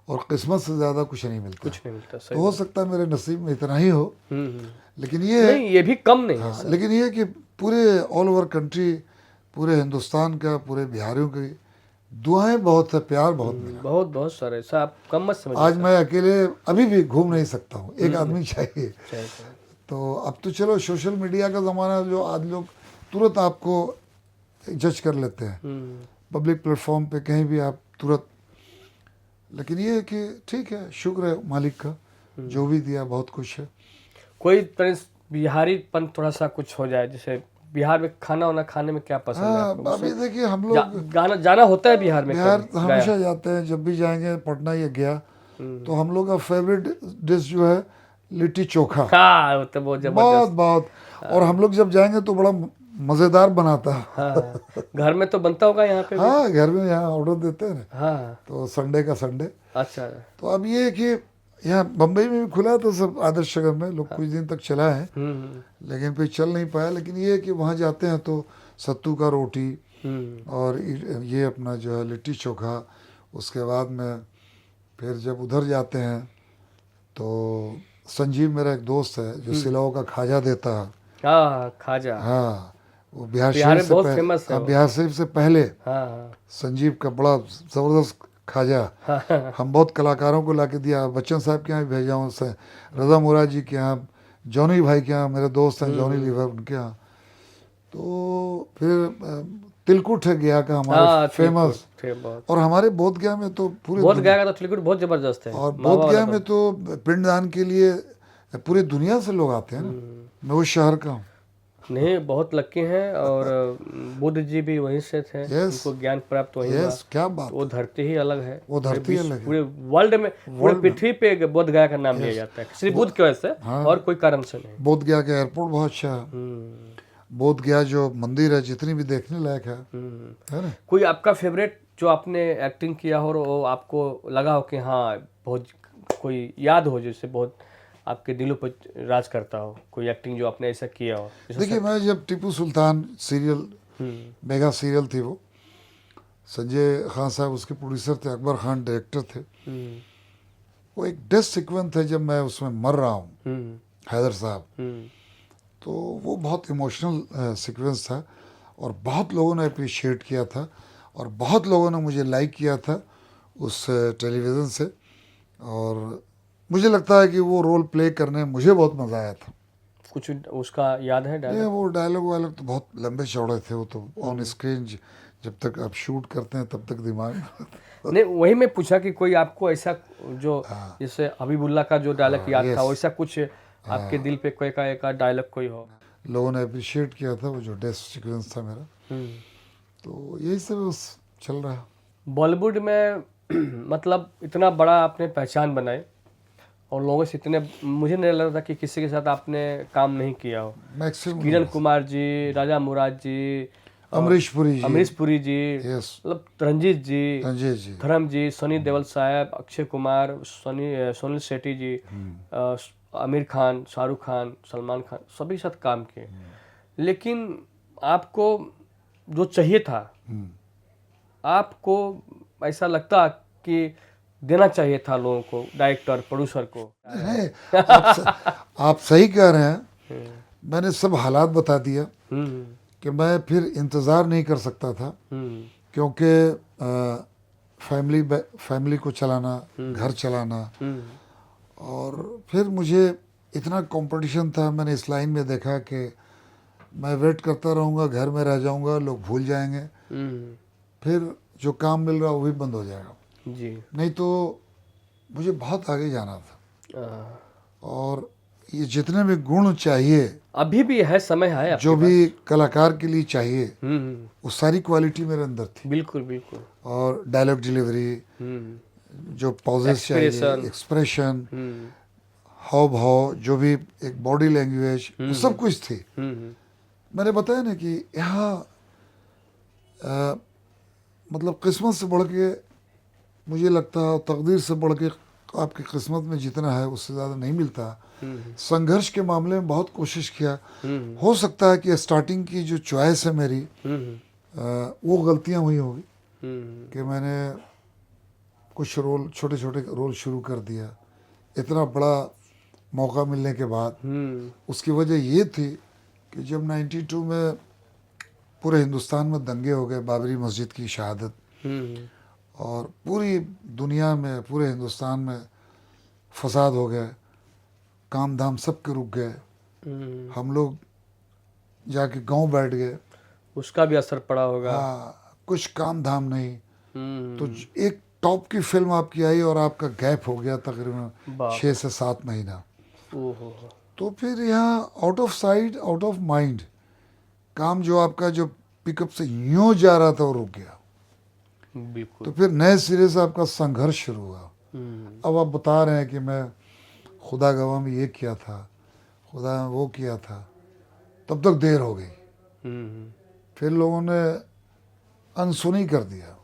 और किस्मत से ज़्यादा कुछ नहीं मिलता। कुछ नहीं मिलता, तो हो सकता है मेरे नसीब में इतना ही हो, लेकिन ये नहीं, ये भी कम नहीं है। हाँ, लेकिन ये कि पूरे ऑल ओवर कंट्री, पूरे हिंदुस्तान का, पूरे बिहारियों की दुआएं बहुत है, प्यार बहुत मिला। बहुत बहुत सारे, ऐसा आप कम मत समझिए। आज मैं अकेले अभी भी घूम नहीं सकता हूँ, एक आदमी चाहिए। तो अब तो चलो सोशल मीडिया का ज़माना है, जो आज लोग तुरंत आपको जज कर लेते हैं पब्लिक प्लेटफॉर्म पे, कहीं भी आप तुरंत। लेकिन ये है कि ठीक है, शुक्र है मालिक का, जो भी दिया बहुत कुछ है। कोई बिहारीपन थोड़ा सा कुछ हो जाए, जैसे बिहार में खाना वाना खाने में क्या पसंद है हाँ, आपको? अभी देखिए हम लोग जाना होता है बिहार में? बिहार कभी हमेशा जाते हैं, जब भी जाएंगे, पटना या गया तो हम लोग का फेवरेट डिश जो है लिट्टी चोखा, हाँ, वो तो बहुत बहुत बहुत। और हम लोग जब जाएंगे तो बड़ा मज़ेदार बनाता है। हाँ, घर में तो बनता होगा यहाँ पे भी? हाँ, घर में यहाँ ऑर्डर देते हैं ना, हाँ, तो संडे का संडे। अच्छा। तो अब ये है कि यहाँ बम्बई में भी खुला तो सब आदर्श नगर में लोग कुछ दिन तक चला है, लेकिन फिर चल नहीं पाया। लेकिन ये है कि वहाँ जाते हैं तो सत्तू का रोटी और ये अपना जो है लिट्टी चोखा, उसके बाद में फिर जब उधर जाते हैं तो संजीव मेरा एक दोस्त है जो सिलाओ का खाजा देता है। हाँ, खाजा। हाँ, वो बिहार बिहार शरीफ में से बहुत पहले, फेमस है हाँ, वो। बिहार शरीफ से पहले हाँ, संजीव का बड़ा ज़बरदस्त खाजा। हम बहुत कलाकारों को ला के दिया, बच्चन साहब के यहाँ भी भेजा हूँ, रजा मुराद जी के यहाँ, जॉनी भाई के यहाँ, मेरे दोस्त हैं जॉनी लीवर, उनके यहाँ। तो फिर तिलकुट है गया का हमारे फेमस, और हमारे बोध गया में तो पूरे बोध गया का तो तिलकुट बहुत जबरदस्त है। और बोध गया में तो पिंडदान के लिए पूरी दुनिया से लोग आते हैं ना। मैं उस शहर का हूँ। नहीं, बहुत लकी हैं, और बुद्ध जी भी वहीं से थे, उनको ज्ञान प्राप्त वहीं हुआ। क्या बात, वो धरती ही अलग है, वो धरती अलग है, पूरे वर्ल्ड में, पूरे पृथ्वी पे बोध गया का नाम लिया जाता है, श्री बुद्ध की वजह से, और कोई कारण से नहीं। बोध गया का एयरपोर्ट बहुत अच्छा है। बोध गया जो मंदिर है, जितनी भी देखने लायक है ना। कोई आपका फेवरेट जो आपने एक्टिंग किया हो, वो आपको लगा हो कि हाँ बहुत, कोई याद हो जैसे बहुत आपके दिलों पर राज करता हो, कोई एक्टिंग जो आपने ऐसा किया हो? देखिए, मैं जब Tipu Sultan serial, mega serial थी वो, संजय खान साहब उसके प्रोड्यूसर थे, अकबर खान डायरेक्टर थे। वो एक डेथ सीक्वेंस है जब मैं उसमें मर रहा हूँ, हैदर साहब, तो वो बहुत इमोशनल सीक्वेंस था और बहुत लोगों ने अप्रिशिएट किया था और बहुत लोगों ने मुझे लाइक किया था। उस टेलीविज़न से। और मुझे लगता है कि वो रोल प्ले करने में मुझे बहुत मज़ा आया था। कुछ उसका याद है ये डायलॉग? वो डायलॉग वायलॉग तो बहुत लंबे चौड़े थे, वो तो ऑन स्क्रीन जब तक आप शूट करते हैं तब तक दिमाग में नहीं, वही मैं पूछा कि कोई आपको ऐसा जो जैसे हबीबुल्ला का जो डायलॉग याद था, वैसा कुछ आपके दिल पे कोई का एक डायलॉग कोई हो? लोगों ने अप्रिशिएट किया था वो जो डेथ सीक्वेंस था मेरा। तो यही सब बस चल रहा है। बॉलीवुड में मतलब इतना बड़ा आपने पहचान बनाई और लोगों से इतने, मुझे नहीं लग रहा था कि किसी के साथ आपने काम नहीं किया हो। मैक्सिमम किरण कुमार जी, राजा मुराद जी, अमरीश पुरी जी, अमरीश पुरी जी, यस, मतलब रंजीत जी, रंजीत जी, धर्म जी, सनी देओल साहब, अक्षय कुमार, सोनील शेट्टी जी, आमिर खान, शाहरुख खान, सलमान खान, सभी के साथ काम किए। लेकिन आपको जो चाहिए था, आपको ऐसा लगता कि देना चाहिए था लोगों को, डायरेक्टर, प्रोड्यूसर को? नहीं, आप सही कह रहे हैं। मैंने सब हालात बता दिया कि मैं फिर इंतज़ार नहीं कर सकता था, क्योंकि फैमिली को चलाना, घर चलाना, और फिर मुझे इतना कंपटीशन था। मैंने इस लाइन में देखा कि मैं वेट करता रहूँगा, घर में रह जाऊँगा, लोग भूल जाएंगे, फिर जो काम मिल रहा वो भी बंद हो जाएगा जी। नहीं तो मुझे बहुत आगे जाना था। और ये जितने भी गुण चाहिए, अभी भी है, समय है आपके जो पास। भी कलाकार के लिए चाहिए, हम्म, वो सारी क्वालिटी मेरे अंदर थी। बिल्कुल बिल्कुल। और डायलॉग डिलीवरी, जो पॉजेस चाहिए, एक्सप्रेशन, एक्सप्रेशन, हाव भाव, जो भी एक बॉडी लैंग्वेज, वो सब कुछ थी। मैंने बताया ना कि यहाँ मतलब किस्मत से बढ़ के मुझे लगता है, तकदीर से बढ़ के आपकी किस्मत में जितना है उससे ज़्यादा नहीं मिलता। संघर्ष के मामले में बहुत कोशिश किया। हो सकता है कि स्टार्टिंग की जो चॉइस है मेरी, वो गलतियां हुई होगी कि मैंने कुछ रोल, छोटे छोटे रोल शुरू कर दिया इतना बड़ा मौका मिलने के बाद। उसकी वजह ये थी कि जब 92 में पूरे हिंदुस्तान में दंगे हो गए, बाबरी मस्जिद की शहादत, और पूरी दुनिया में, पूरे हिंदुस्तान में फसाद हो गए, काम धाम सब के रुक गए, हम लोग जाके गांव बैठ गए, उसका भी असर पड़ा होगा। हाँ, कुछ काम धाम नहीं। तो एक टॉप की फिल्म आपकी आई और आपका गैप हो गया तकरीबन 6 से 7 महीना। ओहो। तो फिर यहाँ out of sight out of mind, काम जो आपका जो पिकअप से यूं जा रहा था वो रुक गया। बिल्कुल। तो फिर नए सिरे से आपका संघर्ष शुरू हुआ। अब आप बता रहे हैं कि मैं खुदा गवाह में ये किया था, खुदा में वो किया था, तब तक देर हो गई। फिर लोगों ने अनसुनी कर दिया।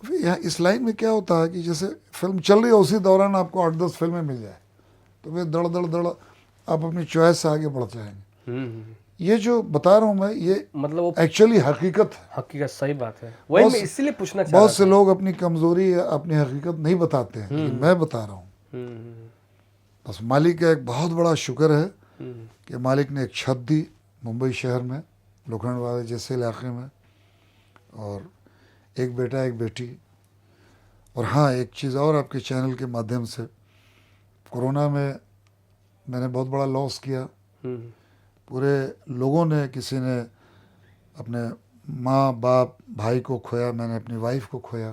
फिर यहाँ इस लाइन में क्या होता है कि जैसे फिल्म चल रही है उसी दौरान आपको 8-10 फिल्में मिल जाए, तो फिर दड़ दड़ दड़ आप अपनी चॉइस से आगे बढ़ जाएंगे। ये जो बता रहा हूँ मैं, ये मतलब वो एक्चुअली हकीकत है। हकीकत, सही बात है। वही मैं इसीलिए पूछना चाह बहुत से लोग अपनी कमजोरी या अपनी हकीकत नहीं बताते हैं, लेकिन मैं बता रहा हूँ। बस मालिक का एक बहुत बड़ा शुक्र है कि मालिक ने एक छत दी मुंबई शहर में, लोखंड वाले जैसे इलाके में, और एक बेटा एक बेटी। और हाँ, एक चीज़ और आपके चैनल के माध्यम से, कोरोना में मैंने बहुत बड़ा लॉस किया। पूरे लोगों ने, किसी ने अपने माँ बाप भाई को खोया, मैंने अपनी वाइफ को खोया,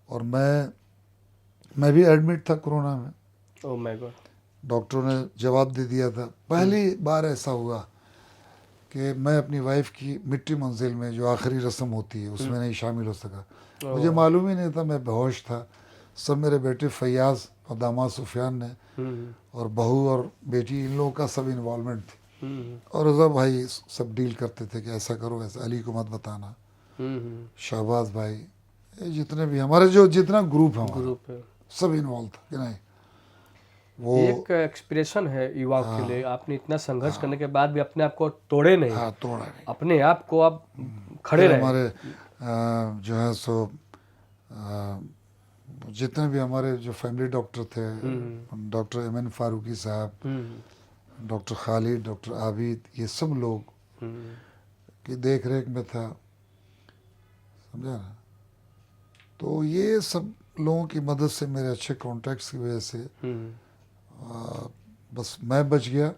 और मैं भी एडमिट था कोरोना में। Oh my God. डॉक्टरों ने जवाब दे दिया था। पहली बार ऐसा हुआ कि मैं अपनी वाइफ की मिट्टी मंजिल में जो आखिरी रस्म होती है उसमें नहीं शामिल हो सका। मुझे मालूम ही नहीं था, मैं बेहोश था। सब मेरे बेटे फैयाज और दामाद सुफियान ने, और बहू और बेटी, इन लोगों का सब इन्वॉल्वमेंट थी। और रज़ा भाई सब डील करते थे कि ऐसा करो, ऐसा, अली को मत बताना, शहबाज भाई, ये जितने भी हमारे जो जितना ग्रुप है हमारा, सब इन्वॉल्व था कि नहीं। वो एक एक्सप्रेशन है युवाओं के लिए, आपने इतना संघर्ष करने के बाद भी अपने आप को तोड़े नहीं। हाँ, तोड़ा नहीं, अपने आप को आप खड़े रहे। हमारे जो है सो जितने भी हमारे जो फैमिली डॉक्टर थे, डॉक्टर एम एन फारूकी साहब, डॉक्टर खालिद, डॉक्टर आबिद, ये सब लोग की देख रेख में था, समझा ना। तो ये सब लोगों की मदद से, मेरे अच्छे कॉन्टैक्ट्स की वजह से बस मैं बच गया।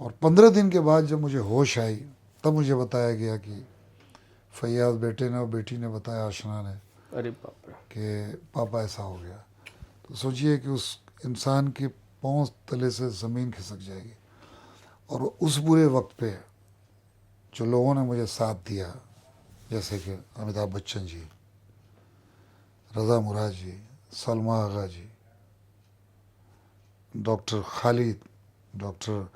और 15 दिन के बाद जब मुझे होश आई, तब मुझे बताया गया कि फैयाज बेटे ने और बेटी ने बताया, आशना ने, अरे बाप रे। कि पापा ऐसा हो गया। तो सोचिए कि उस इंसान की पाँव तले से ज़मीन खिसक जाएगी। और उस बुरे वक्त पे जो लोगों ने मुझे साथ दिया, जैसे कि Amitabh Bachchan ji, Raza Murad ji, Salma Agha ji, doctor Khalid, doctor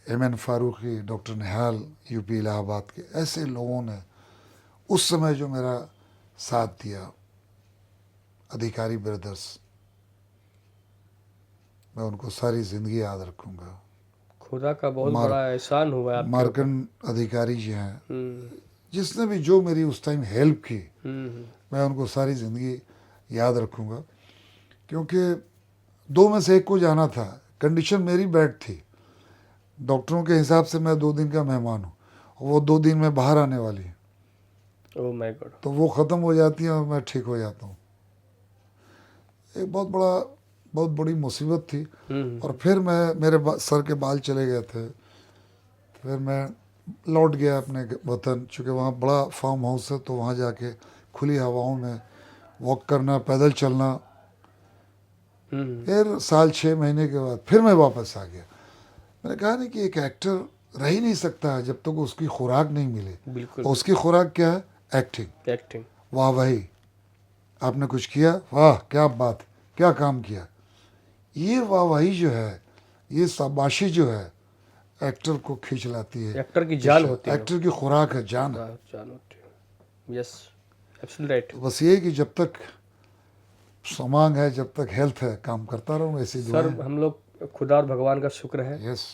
M N. Farooqui, doctor Nihal UP Allahabad के, ऐसे लोगों ने उस समय जो मेरा साथ दिया, अधिकारी ब्रदर्स, मैं उनको सारी ज़िंदगी याद रखूँगा। खुदा का बहुत बड़ा एहसान हुआ है आपके ऊपर। मार्कन अधिकारी जी हैं, जिसने भी जो मेरी उस टाइम हेल्प की, मैं उनको सारी ज़िंदगी याद रखूँगा। क्योंकि 2 में से एक को जाना था, कंडीशन मेरी बैड थी। डॉक्टरों के हिसाब से मैं 2 दिन का मेहमान हूँ, वो 2 दिन में बाहर आने वाली है, ओह माय गॉड। तो वो ख़त्म हो जाती है और मैं ठीक हो जाता हूँ। एक बहुत बड़ी मुसीबत थी। और फिर मेरे सर के बाल चले गए थे। फिर मैं लौट गया अपने वतन, चूँकि वहाँ बड़ा फार्म हाउस है, तो वहाँ जाके खुली हवाओं में वॉक करना, पैदल चलना। फिर साल 6 महीने के बाद फिर मैं वापस आ गया। मैंने कहा नहीं कि एक एक्टर रह ही नहीं सकता है जब तक उसकी खुराक नहीं मिले। बिल्कुल। और उसकी खुराक क्या है? एक्टिंग। वाह भाई, आपने कुछ किया, वाह क्या बात, क्या काम किया। ये वाहवाही जो है, ये शाबाशी जो है, एक्टर को खींच लाती है। एक्टर की जान होती है। एक्टर की खुराक है, जान है। जान होती है। Yes, absolutely right. तो बस ये कि जब तक समांग है, जब तक हेल्थ है, काम करता रहूँ, ऐसी दुआ सर, है। हम लोग खुदा और भगवान का शुक्र है यस,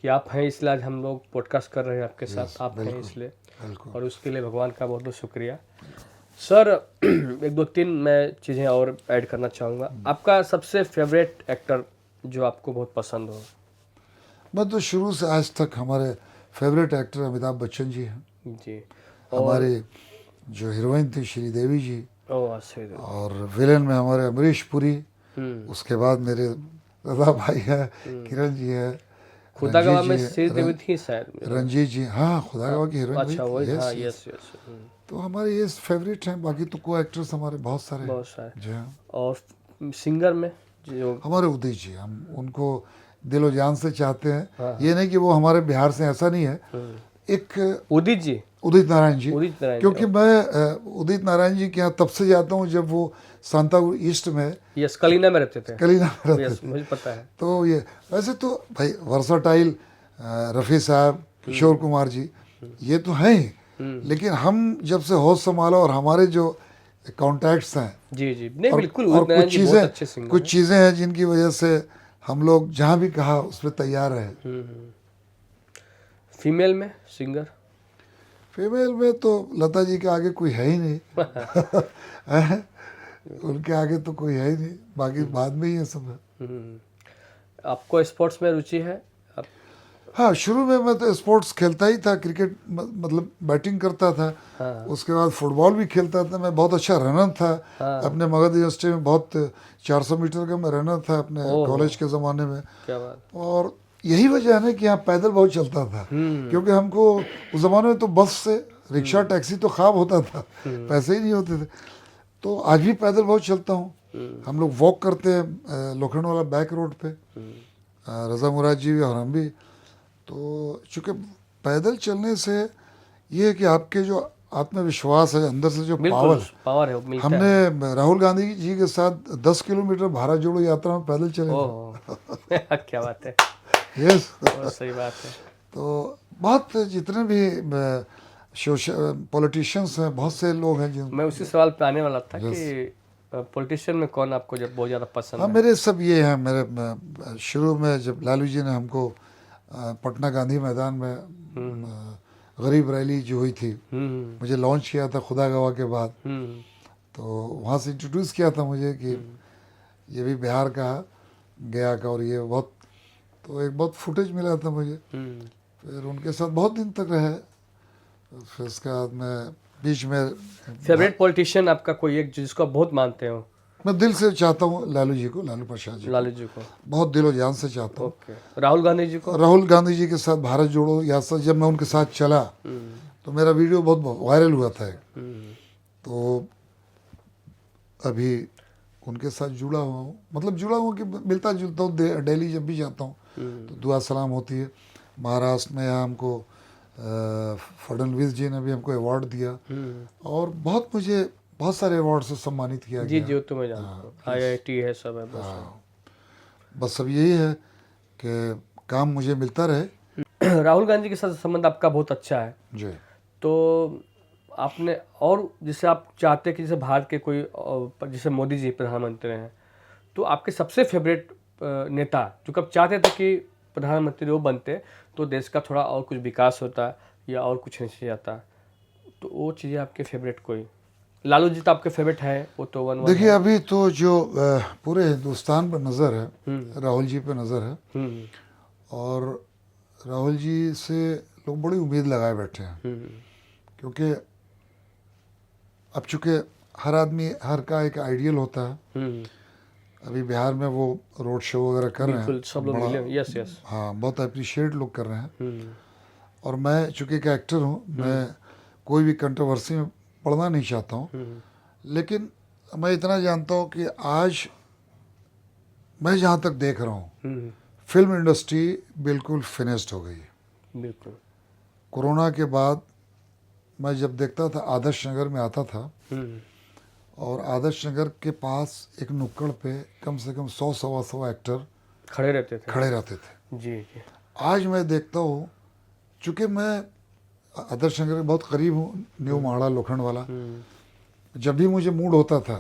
कि आप हैं, इसलिए आज हम लोग पॉडकास्ट कर रहे हैं आपके साथ। आप हैं बिल्कुल, इसलिए, बिल्कुल। और उसके लिए भगवान का बहुत बहुत शुक्रिया। सर, 1 2 3 मैं चीज़ें और ऐड करना चाहूँगा। आपका सबसे फेवरेट एक्टर जो आपको बहुत पसंद हो? मैं तो शुरू से आज तक, हमारे फेवरेट एक्टर अमिताभ बच्चन जी हैं। जी। हमारे जो हीरोइन थी श्रीदेवी जी, ओह सही। और विलेन में हमारे अमरीश पुरी। उसके बाद मेरे रजा भाई है, किरण जी है, खुदा रंजीत गवाह में जी श्रीदेवी थी शायद। रंजीत जी, हाँ, खुदा गवाह की हीरोइन अच्छा, वही वही। थी। हाँ, यस, यस यस। तो हमारे ये फेवरेट हैं। बाकी तो को एक्टर्स हमारे बहुत सारे हैं। बहुत सारे। जी हाँ। और सिंगर में जो हमारे उदित जी, हम उनको दिलो जान से चाहते हैं। ये नहीं कि वो हमारे बिहार से, ऐसा नहीं है। एक उदित जी। उदित नारायण जी, उदित नारायण जी, क्योंकि मैं उदित नारायण जी के यहाँ तब से जाता हूँ जब वो सांताक्रूज ईस्ट में, यस, कलीना में रहते थे। कलीना में रहते यस, थे। मुझे पता है। तो ये वैसे तो भाई वर्साटाइल, रफ़ी साहब, किशोर कुमार जी, ये तो हैं ही। लेकिन हम जब से होश संभाला, और हमारे जो कॉन्टैक्ट्स हैं, जी जी, नहीं और बिल्कुल, और उदित नारायण जी बहुत अच्छे सिंगर हैं। कुछ चीज़ें हैं जिनकी वजह से हम लोग जहाँ भी कहा उस पर तैयार हैं। फीमेल में सिंगर? फीमेल में तो लता जी के आगे कोई है ही नहीं। उनके आगे तो कोई है ही नहीं, बाकी बाद में ही है सब। आपको स्पोर्ट्स में रुचि है? आप? हाँ, शुरू में मैं तो स्पोर्ट्स खेलता ही था, क्रिकेट मतलब बैटिंग करता था। हाँ। उसके बाद फुटबॉल भी खेलता था। मैं बहुत अच्छा रनर था। हाँ। अपने मगध यूनिवर्सिटी में बहुत 400 मीटर का मैं रनर था अपने कॉलेज के ज़माने में। क्या बात। और यही वजह है ना कि यहाँ पैदल बहुत चलता था, क्योंकि हमको उस ज़माने में तो बस से, रिक्शा, टैक्सी तो ख्वाब होता था, पैसे ही नहीं होते थे। तो आज भी पैदल बहुत चलता हूँ। हम लोग वॉक करते हैं लोखंड वाला बैक रोड पे, रज़ा मुराद जी भी और हम भी। तो चूँकि पैदल चलने से ये है कि आपके जो आत्मविश्वास है, अंदर से जो पावर है, वो मिलता है। हमने राहुल गांधी जी के साथ 10 किलोमीटर भारत जोड़ो यात्रा में पैदल चले थे। क्या बात है। यस, सही बात है। तो बहुत, जितने भी पॉलिटिशियंस हैं, बहुत से लोग हैं जिन, मैं उसी सवाल पे आने वाला था कि पॉलिटिशियन में कौन आपको जब बहुत ज़्यादा पसंद हाँ, है? मेरे सब ये हैं। मेरे शुरू में जब लालू जी ने हमको पटना गांधी मैदान में गरीब रैली जो हुई थी, मुझे लॉन्च किया था खुदा गवाह के बाद, तो वहाँ से इंट्रोड्यूस किया था मुझे कि ये भी बिहार का, गया का, और ये बहुत, तो एक बहुत फुटेज मिला था मुझे। फिर उनके साथ बहुत दिन तक रहे। फिर उसके बाद मैं बीच में फेवरेट पॉलिटिशियन आपका कोई एक जिसको आप बहुत मानते हो? मैं दिल से चाहता हूँ लालू जी को, लालू प्रसाद जी को, लालू जी को। बहुत दिलो जान से चाहता हूँ। ओके। राहुल गांधी जी को? राहुल गांधी जी के साथ भारत जोड़ो यात्रा जब मैं उनके साथ चला तो मेरा वीडियो बहुत वायरल हुआ था। तो अभी उनके साथ जुड़ा हुआ हूँ, मतलब जुड़ा हुआ कि मिलता जुलता हूँ, दिल्ली जब भी जाता हूँ तो दुआ सलाम होती है। महाराष्ट्र में यहाँ हमको फडणवीस जी ने भी हमको अवार्ड दिया और मुझे बहुत सारे अवार्ड से सम्मानित किया जी गया। जी, वो तो मैं जानता हूँ, IIT है, सब है, बस बस अब यही है कि काम मुझे मिलता रहे। राहुल गांधी के साथ संबंध आपका बहुत अच्छा है, जी। तो आपने और जिसे आप चाहते हैं कि जैसे भारत के कोई जैसे मोदी जी प्रधानमंत्री हैं, तो आपके सबसे फेवरेट नेता जो कब चाहते थे कि प्रधानमंत्री वो बनते तो देश का थोड़ा और कुछ विकास होता या और कुछ नहीं जाता, तो वो चीज़ें आपके फेवरेट कोई? लालू जी तो आपके फेवरेट है, वो तो वन देखिए अभी तो जो पूरे हिंदुस्तान पर नज़र है, राहुल जी पे नज़र है और राहुल जी से लोग बड़ी उम्मीद लगाए बैठे हैं क्योंकि अब चूँकि हर आदमी हर का एक आइडियल होता है। अभी बिहार में वो रोड शो वगैरह कर रहे हैं, सब लोग मिले, यस यस, हाँ बहुत अप्रिशिएट लोग कर रहे हैं। और मैं चूँकि एक एक्टर हूँ, मैं कोई भी कंट्रोवर्सी में पढ़ना नहीं चाहता हूँ, लेकिन मैं इतना जानता हूँ कि आज मैं जहाँ तक देख रहा हूँ फिल्म इंडस्ट्री बिल्कुल फिनिश्ड हो गई है। बिल्कुल। कोरोना के बाद मैं जब देखता था आदर्श नगर में आता था और आदर्श नगर के पास एक नुक्कड़ पे कम से कम 100-125 एक्टर खड़े रहते थे। जी जी। आज मैं देखता हूँ, चूँकि मैं आदर्श नगर के बहुत करीब हूँ, न्यू माड़ा लोखंड वाला, जब भी मुझे मूड होता था,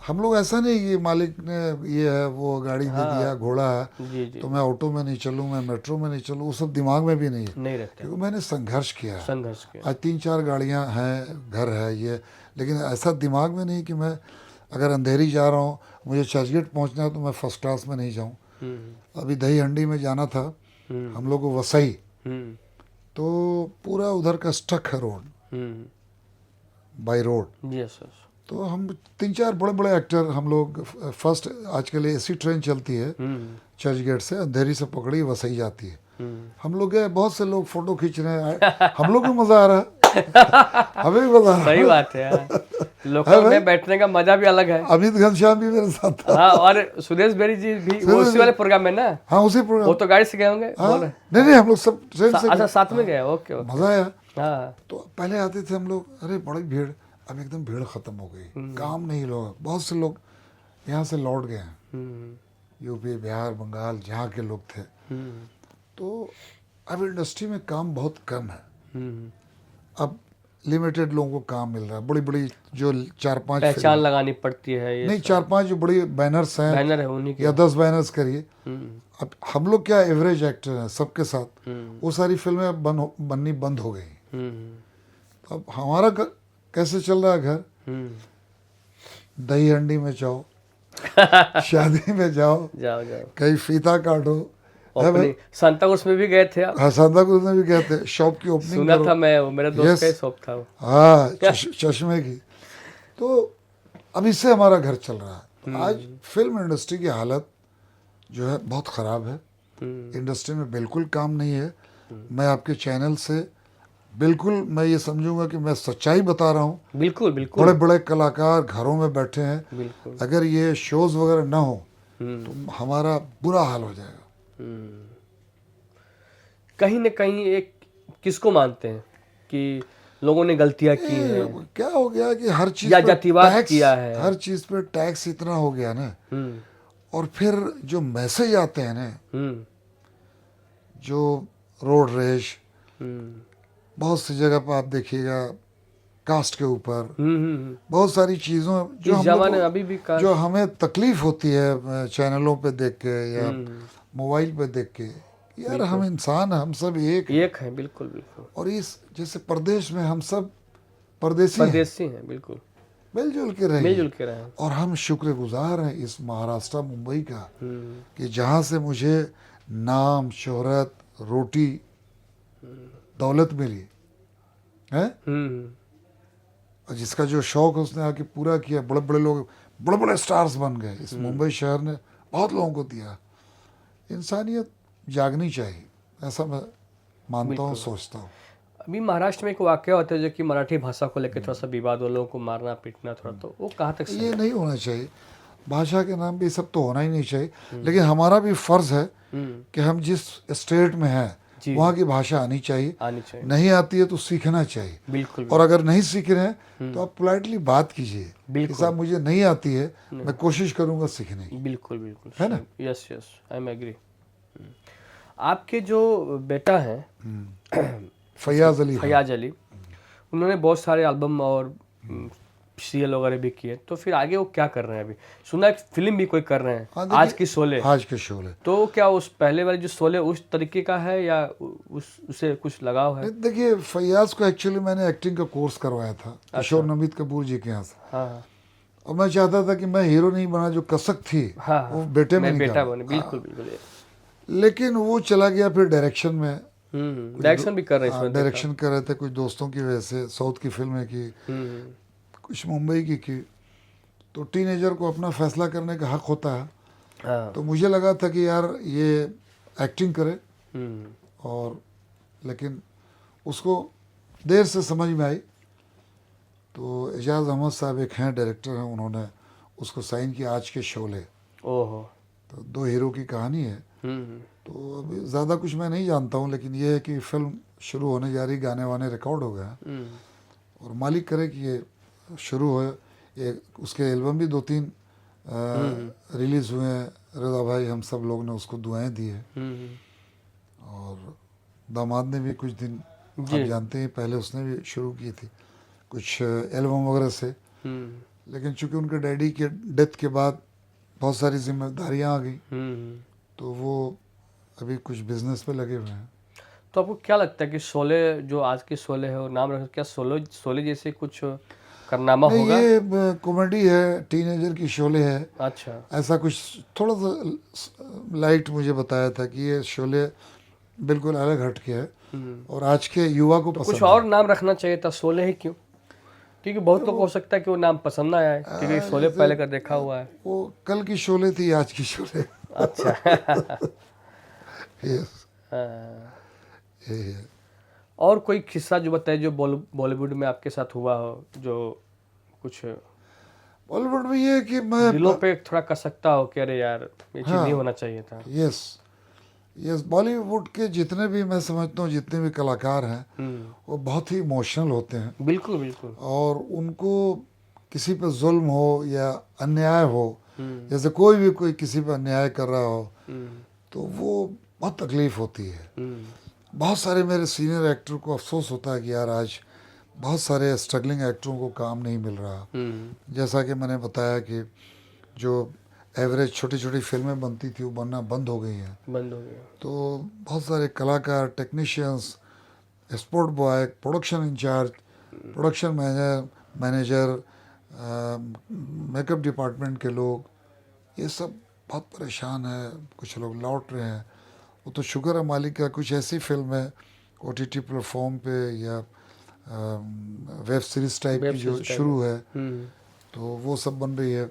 हम लोग ऐसा नहीं कि मालिक ने ये है वो गाड़ी दे दिया, घोड़ा है जी जी, तो मैं ऑटो में नहीं चलूँ, मैं मेट्रो में नहीं चलूँ, वो सब दिमाग में भी नहीं है, नहीं रहते, क्योंकि मैंने संघर्ष किया है। संघर्ष के। आज 3-4 गाड़ियाँ हैं, घर है ये, लेकिन ऐसा दिमाग में नहीं कि मैं अगर अंधेरी जा रहा हूँ, मुझे चर्चगेट पहुँचना है तो मैं फर्स्ट क्लास में नहीं जाऊँ। अभी दही हंडी में जाना था हम लोग को, वसई, तो पूरा उधर का स्टक है road, by road. Yes yes. तो हम 3-4 बड़े बड़े एक्टर हम लोग फर्स्ट, आजकल एसी ट्रेन चलती है चर्चगेट से, अंधेरी से पकड़ी वसई जाती है, हम लोग गए, बहुत से लोग फोटो खींच रहे हैं, हम लोग को मजा आ रहा है, हमें भी मजा आ रहा है। सही बात है यार, लोकल में बैठने का मजा भी अलग है। अमित घनश्याम भी मेरे साथ था। हाँ, और सुरेश बेरी जी भी वो उसी वाले प्रोग्राम में ना? हाँ उसी प्रोग्राम, वो तो गाड़ी से गए होंगे। हाँ, नहीं हम लोग सब ट्रेन से, अच्छा साथ में गए, ओके ओके, मजा आया। हाँ। तो पहले आते थे हम लोग, अरे बड़ी भीड़, अब एकदम भीड़ खत्म हो गई, काम नहीं, लोग बहुत से लोग यहाँ से लौट गए हैं, यूपी बिहार बंगाल जहाँ के लोग थे। तो अब इंडस्ट्री में काम बहुत कम है, अब लिमिटेड लोगों को काम मिल रहा है। बड़ी बड़ी जो 4-5 पहचान लगानी पड़ती है, ये नहीं 4-5 जो बड़ी बैनर्स हैं, बैनर है उन्हीं के, या 10 बैनर्स करिए। अब हम लोग क्या एवरेज एक्टर हैं सबके साथ, वो सारी फिल्में बननी बंद हो गई। अब हमारा कैसे चल रहा है घर, दही हंडी में जाओ, शादी में जाओ, कहीं फीता काटो, सांताक्रूज में भी गए थे आप? हाँ सांताक्रूज में भी गए थे, शॉप की ओपनिंग सुना था मैं, मेरे दोस्त का शॉप था वो। हाँ चश्मे की। तो अब इससे हमारा घर चल रहा है। आज फिल्म इंडस्ट्री की हालत जो है बहुत ख़राब है, इंडस्ट्री में बिल्कुल काम नहीं है। मैं आपके चैनल से बिल्कुल मैं ये समझूंगा कि मैं सच्चाई बता रहा हूँ। बिल्कुल बिल्कुल, बड़े बड़े कलाकार घरों में बैठे हैं, बिल्कुल। अगर ये शोज वगैरह ना हो तो हमारा बुरा हाल हो जाएगा। कहीं न कहीं एक किसको मानते हैं कि लोगों ने गलतियां की हैं? क्या हो गया कि हर चीज या पे जातिवाद टैक्स, किया है, हर चीज पे टैक्स इतना हो गया ना, और फिर जो मैसेज आते हैं ना, जो रोड रेश, बहुत सी जगह पर आप देखिएगा कास्ट के ऊपर, बहुत सारी चीज़ों जो हम अभी भी जो हमें तकलीफ होती है चैनलों पे देख के या मोबाइल पे देख के, यार हम इंसान हैं, हम सब एक हैं, बिल्कुल बिल्कुल। और इस जैसे प्रदेश में हम सब परदेसी हैं, बिल्कुल मिलजुल के रहे, और हम शुक्रगुजार हैं इस महाराष्ट्र मुंबई का कि जहाँ से मुझे नाम, शोहरत, रोटी, दौलत मिली है। और जिसका जो शौक है उसने आके पूरा किया, बड़े बड़े लोग, बड़े बड़े स्टार्स बन गए। इस मुंबई शहर ने बहुत लोगों को दिया। इंसानियत जागनी चाहिए, ऐसा मैं मानता हूँ, सोचता हूँ। अभी महाराष्ट्र में एक वाकया होता है जो कि मराठी भाषा को लेकर थोड़ा सा विवाद हो, लोगों को मारना पीटना थोड़ा, तो वो कहाँ तक सही ये नहीं होना चाहिए। भाषा के नाम पे ये सब तो होना ही नहीं चाहिए। लेकिन हमारा भी फर्ज है कि हम जिस स्टेट में हैं जी। वहाँ की भाषा आनी चाहिए। आनी चाहिए। नहीं आती है तो सीखना चाहिए। बिल्कुल और अगर नहीं सीख रहे हैं तो आप पोलाइटली बात कीजिए कि बिल्कुल। साहब मुझे नहीं आती है, मैं कोशिश करूंगा सीखने की। बिल्कुल बिल्कुल है ना? Yes yes, I am agree. आपके जो बेटा हैं फैयाज अली खान। फयाज अली, उन्होंने बहुत सारे एल्बम और सीरियल वगैरह भी किए, तो फिर आगे वो क्या कर रहे हैं? अभी सुना एक फिल्म भी कोई कर रहे हैं, हाँ, आज की शोले। आज के शोले। तो क्या उस पहले वाले जो शोले उस तरीके का है या उससे कुछ लगाव है? देखिए, फैयाज को एक्चुअली मैंने एक्टिंग का कोर्स करवाया था किशोर नमित कपूर जी के यहाँ से। हाँ और मैं चाहता था कि मैं हीरो नहीं बना, जो कसक थी हाँ, वो बेटे में मैं बेटा निकाला। बने, बिल्कुल बिल्कुल। लेकिन वो चला गया फिर डायरेक्शन में। डायरेक्शन भी कर रहे हैं इसमें। डायरेक्शन कर रहे थे कुछ दोस्तों की वजह से, साउथ की फिल्में की, कुछ मुंबई की। तो टीनेजर को अपना फैसला करने का हक होता है। हाँ। तो मुझे लगा था कि यार ये एक्टिंग करे, और लेकिन उसको देर से समझ में आई। तो एजाज अहमद साहब एक हैं डायरेक्टर हैं, उन्होंने उसको साइन किया, आज के शोले। ओहो। तो 2 हीरो की कहानी है। तो अभी ज़्यादा कुछ मैं नहीं जानता हूँ, लेकिन ये है कि फिल्म शुरू होने जा रही, गाने वाने रिकॉर्ड हो गया, और मालिक करे कि ये शुरू हो। ये उसके एल्बम भी 2-3 रिलीज़ हुए हैं। रज़ा भाई, हम सब लोग ने उसको दुआएं दी है। और दामाद ने भी कुछ दिन, आप जानते हैं, पहले उसने भी शुरू की थी कुछ एल्बम वगैरह से। लेकिन चूंकि उनके डैडी के डेथ के बाद बहुत सारी जिम्मेदारियां आ गई, तो वो अभी कुछ बिजनेस पे लगे हुए हैं। तो आपको क्या लगता है कि शोले जो आज के शोले है, वो नाम रख, क्या शोले जैसे कुछ कारनामा होगा? ये कॉमेडी है, टीनेजर की शोले है। अच्छा। ऐसा कुछ थोड़ा सा लाइट मुझे बताया था कि ये शोले बिल्कुल अलग हट के है और आज के युवा को पसंद कुछ और नाम रखना चाहिए था, शोले ही क्यों? क्योंकि बहुत लोग को हो सकता है कि वो नाम पसंद ना आए, क्योंकि शोले पहले का देखा हुआ है। वो कल की शोले थी, आज की शोले। अच्छा। यस, हाँ। यही है। और कोई किस्सा जो बताए जो बॉलीवुड में आपके साथ हुआ हो, जो कुछ बॉलीवुड में ये है कि मैं दिलों पे थोड़ा कसकता हो कि अरे यार ये चीज नहीं होना चाहिए था? यस यस, बॉलीवुड के जितने भी, मैं समझता हूँ जितने भी कलाकार हैं वो बहुत ही इमोशनल होते हैं। बिल्कुल बिल्कुल। और उनको किसी पे जुल्म हो या अन्याय हो, जैसे कोई किसी पे अन्याय कर रहा हो, तो वो बहुत तकलीफ होती है। बहुत सारे मेरे सीनियर एक्टर को अफसोस होता है कि यार आज बहुत सारे स्ट्रगलिंग एक्टरों को काम नहीं मिल रहा। जैसा कि मैंने बताया कि जो एवरेज छोटी छोटी फिल्में बनती थी वो बनना बंद हो गई हैं, बंद हो गया। तो बहुत सारे कलाकार, technicians, sport boy, production incharge, production manager, makeup department के लोग, ये सब बहुत परेशान है। कुछ लोग लौट रहे हैं। वो तो शुक्र है मालिक का, कुछ ऐसी फिल्म है OTT प्लेटफॉर्म पे या वेब सीरीज टाइप की जो शुरू है, तो वो सब बन रही है।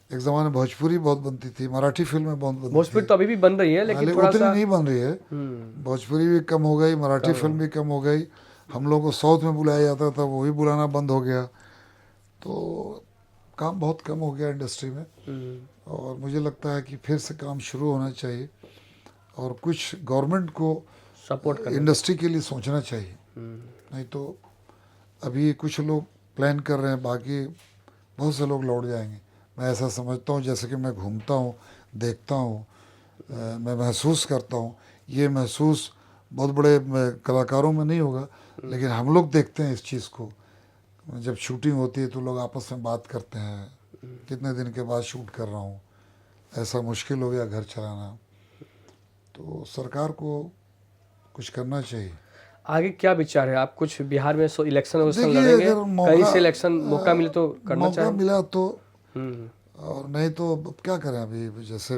एक ज़माने भोजपुरी बहुत बनती थी, मराठी फिल्में बहुत बनती थी। भोजपुरी तो अभी भी बन रही है, लेकिन थोड़ा उतनी सा नहीं बन रही है। भोजपुरी भी कम हो गई, मराठी फिल्म भी कम हो गई। हम लोग को साउथ में बुलाया जाता था, वो भी बुलाना बंद हो गया। तो काम बहुत कम हो गया इंडस्ट्री में। और मुझे लगता है कि फिर से काम शुरू होना चाहिए और कुछ गवर्नमेंट को सपोर्ट करना, इंडस्ट्री के लिए सोचना चाहिए। नहीं तो अभी कुछ लोग प्लान कर रहे हैं, बाकी बहुत से लोग लौट जाएंगे। मैं ऐसा समझता हूँ, जैसे कि मैं घूमता हूँ, देखता हूँ, मैं महसूस करता हूँ। ये महसूस बहुत बड़े कलाकारों में नहीं होगा, लेकिन हम लोग देखते हैं इस चीज़ को। जब शूटिंग होती है तो लोग आपस में बात करते हैं, कितने दिन के बाद शूट कर रहा हूँ, ऐसा मुश्किल हो गया घर चलाना। तो सरकार को कुछ करना चाहिए। आगे क्या विचार है? आप कुछ बिहार में इलेक्शन देखिए, लड़ेंगे? अगर कहीं से इलेक्शन मौका मिले तो करना मौका चाहिए। मिला तो, और नहीं तो अब क्या करें। अभी जैसे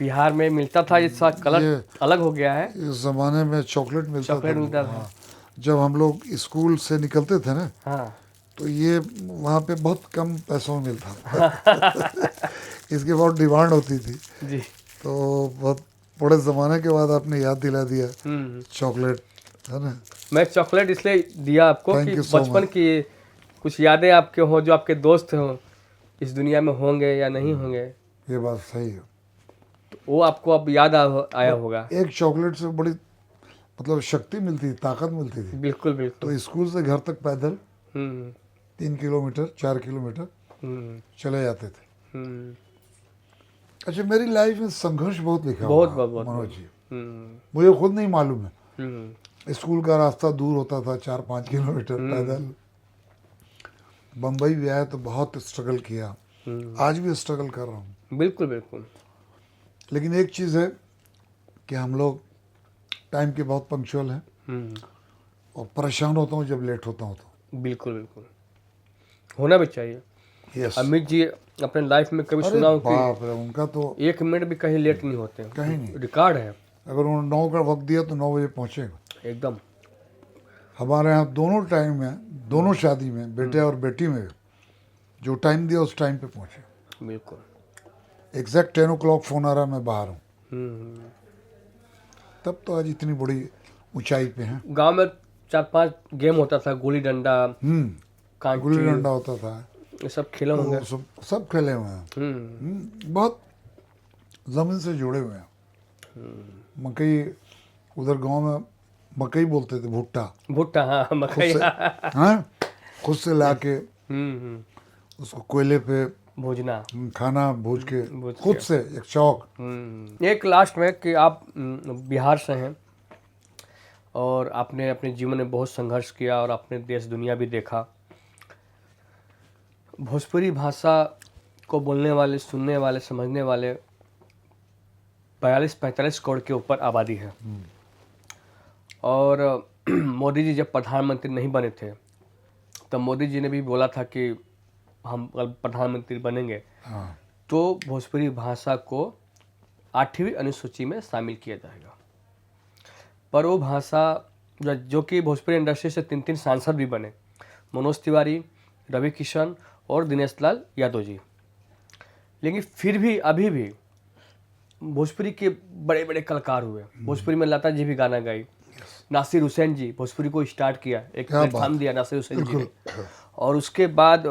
बिहार में मिलता था, इस साल कलर अलग हो गया है। इस ज़माने में चॉकलेट मिलता था। मिलता था। हाँ, जब हम लोग स्कूल से निकलते थे ना, हाँ तो ये वहाँ पे बहुत कम पैसों में मिलता था इसकी बहुत डिमांड होती थी। जी। तो बहुत बड़े ज़माने के बाद आपने याद दिला दिया चॉकलेट, है ना। मैं चॉकलेट इसलिए दिया आपको Thank कि you so बचपन much. की कुछ यादें आपके हों, जो आपके दोस्त हों, इस दुनिया में होंगे या नहीं होंगे, ये बात सही है। तो वो आपको अब याद आया होगा। एक चॉकलेट से बड़ी मतलब शक्ति मिलती थी, ताकत मिलती थी। बिल्कुल बिल्कुल। तो स्कूल से घर तक पैदल हम्म 3 किलोमीटर 4 किलोमीटर हम्म चले जाते थे। हम्म अच्छा, मेरी लाइफ में संघर्ष बहुत लिखा बहुत हुआ है, बहुत मनोज जी। हम्म मुझे खुद नहीं मालूम है। हम्म स्कूल का रास्ता दूर होता था, 4-5 किलोमीटर पैदल। बम्बई भी आया तो बहुत स्ट्रगल किया, आज भी स्ट्रगल कर रहा हूँ। बिल्कुल बिल्कुल। लेकिन एक चीज़ है कि हम लोग टाइम के बहुत पंक्चुअल हैं, और परेशान होता हूँ जब लेट होता हूँ तो। बिल्कुल बिल्कुल होना भी चाहिए। यस। अमित जी अपने लाइफ में कभी अरे सुना हो बाप कि रे, उनका तो 1 मिनट भी कहीं लेट नहीं होते, कहीं नहीं। रिकॉर्ड है अगर उन्होंने 9 का वक्त दिया तो 9 बजे पहुँचेगा। एकदम। हमारे यहाँ दोनों टाइम में, दोनों शादी में, बेटे और बेटी में जो टाइम दिया उस टाइम पे पहुँचे। बिल्कुल। एग्जैक्ट 10 o'clock फ़ोन आ रहा, मैं बाहर हूँ। हम्म तब तो आज इतनी बड़ी ऊंचाई पे हैं। गांव में 4-5 गेम होता था, गुल्ली डंडा, गुल्ली कांची, डंडा होता था, ये सब खेले होंगे। तो सब खेले हुए हैं। बहुत ज़मीन से जुड़े हुए हैं। मकई, उधर गांव में मकई बोलते थे, भुट्टा। भुट्टा, हाँ खुद मकई। से, हाँ, खुद से ला के हम्म उसको कोयले पे भूजना, खाना भूज के, भूज खुद के। से एक चौक। एक लास्ट में कि आप बिहार से हैं और आपने अपने जीवन में बहुत संघर्ष किया और आपने देश दुनिया भी देखा। भोजपुरी भाषा को बोलने वाले, सुनने वाले, समझने वाले 42-45 करोड़ के ऊपर आबादी है। और मोदी जी जब प्रधानमंत्री नहीं बने थे तब मोदी जी ने भी बोला था कि हम कल प्रधानमंत्री बनेंगे हाँ, तो भोजपुरी भाषा को 8वीं अनुसूची में शामिल किया जाएगा। पर वो भाषा जो कि भोजपुरी इंडस्ट्री से 3 सांसद भी बने, मनोज तिवारी, रवि किशन और दिनेश लाल यादव जी, लेकिन फिर भी अभी भी भोजपुरी के बड़े बड़े कलाकार हुए। भोजपुरी में लता जी भी गाना गाई, नासिर हुसैन जी भोजपुरी को स्टार्ट किया, एक प्लेटफॉर्म दिया नासिर हुसैन जी ने। और उसके बाद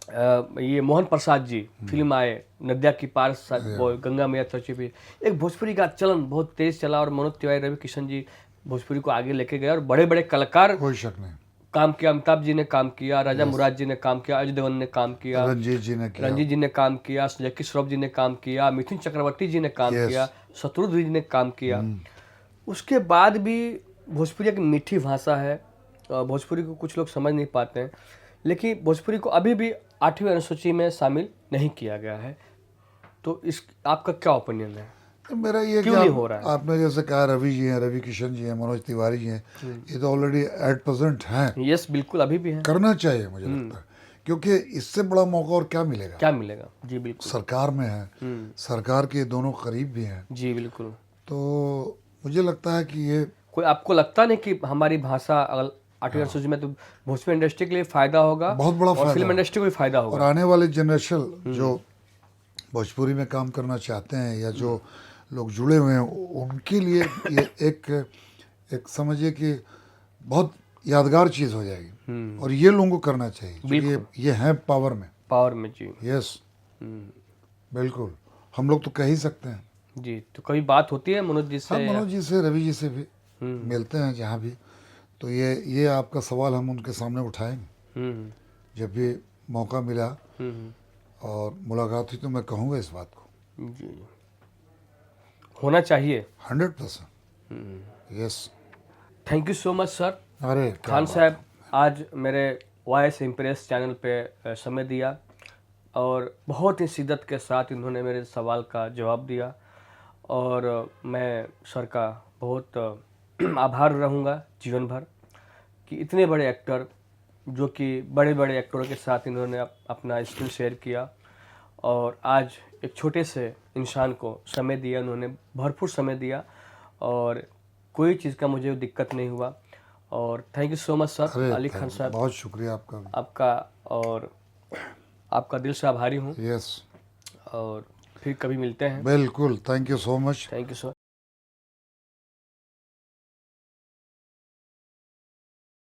ये मोहन प्रसाद जी फिल्म आए, नदिया की पार गंगा मैया तट पे, एक भोजपुरी का चलन बहुत तेज चला और मनोज तिवारी, रवि किशन जी भोजपुरी को आगे लेके गए और बड़े बड़े कलाकार कोई शक नहीं काम किया। अमिताभ जी ने काम किया, राजा मुराद जी ने काम किया, अजय देवगन ने काम किया, रंजीत जी ने किया, रंजीत जी ने काम किया, जैकी श्रॉफ जी ने काम किया, मिथुन चक्रवर्ती जी ने काम किया, शत्रुघ्न जी ने काम किया। उसके बाद भी भोजपुरी एक मीठी भाषा है, भोजपुरी को कुछ लोग समझ नहीं पाते हैं, लेकिन भोजपुरी को अभी भी 8वीं अनुसूची में शामिल नहीं किया गया है। तो इस आपका क्या ओपिनियन है? तो मेरा ये क्यों नहीं हो रहा है? आपने जैसे कहा रवि जी हैं, रवि किशन जी हैं, मनोज तिवारी जी हैं, ये तो ऑलरेडी एट प्रेजेंट हैं। यस बिल्कुल, अभी भी है, करना चाहिए मुझे लगता है, क्योंकि इससे बड़ा मौका और क्या मिलेगा। क्या मिलेगा? जी बिल्कुल। सरकार में है, सरकार के दोनों करीब भी हैं, जी बिल्कुल। तो मुझे लगता है कि ये कोई आपको लगता नहीं कि हमारी भाषा अगर 8वीं अनुसूची में, तो भोजपुरी इंडस्ट्री के लिए फायदा होगा, बहुत बड़ा और फायदा फिल्म होगा। इंडस्ट्री को भी फायदा और होगा। आने वाले जनरेशन जो भोजपुरी में काम करना चाहते हैं या जो लोग जुड़े हुए हैं, उनके लिए ये एक समझिए कि बहुत यादगार चीज़ हो जाएगी, और ये लोगों को करना चाहिए क्योंकि ये है पावर में। जी। यस, बिल्कुल, हम लोग तो कह ही सकते हैं। जी, तो कभी बात होती है मनोज जी से? हाँ, मनोज जी से, रवि जी से भी मिलते हैं जहाँ भी, तो ये आपका सवाल हम उनके सामने उठाएंगे जब भी मौका मिला और मुलाकात हुई, तो मैं कहूँगा इस बात को। जी, होना चाहिए 100%। Yes, thank you so much sir. अरे खान साहब आज मेरे वॉइस इम्प्रेस चैनल पे समय दिया और बहुत ही शिद्दत के साथ इन्होंने मेरे सवाल का जवाब दिया, और मैं सर का बहुत आभार रहूँगा जीवन भर कि इतने बड़े एक्टर, जो कि बड़े बड़े एक्टरों के साथ इन्होंने अपना स्किल शेयर किया, और आज एक छोटे से इंसान को समय दिया, उन्होंने भरपूर समय दिया और कोई चीज़ का मुझे दिक्कत नहीं हुआ। और thank you so much sir अरे अली खान साहब, बहुत शुक्रिया आपका भी। आपका, और आपका दिल से आभारी हूँ। यस, और फिर कभी मिलते हैं। बिल्कुल, thank you so much. Thank you so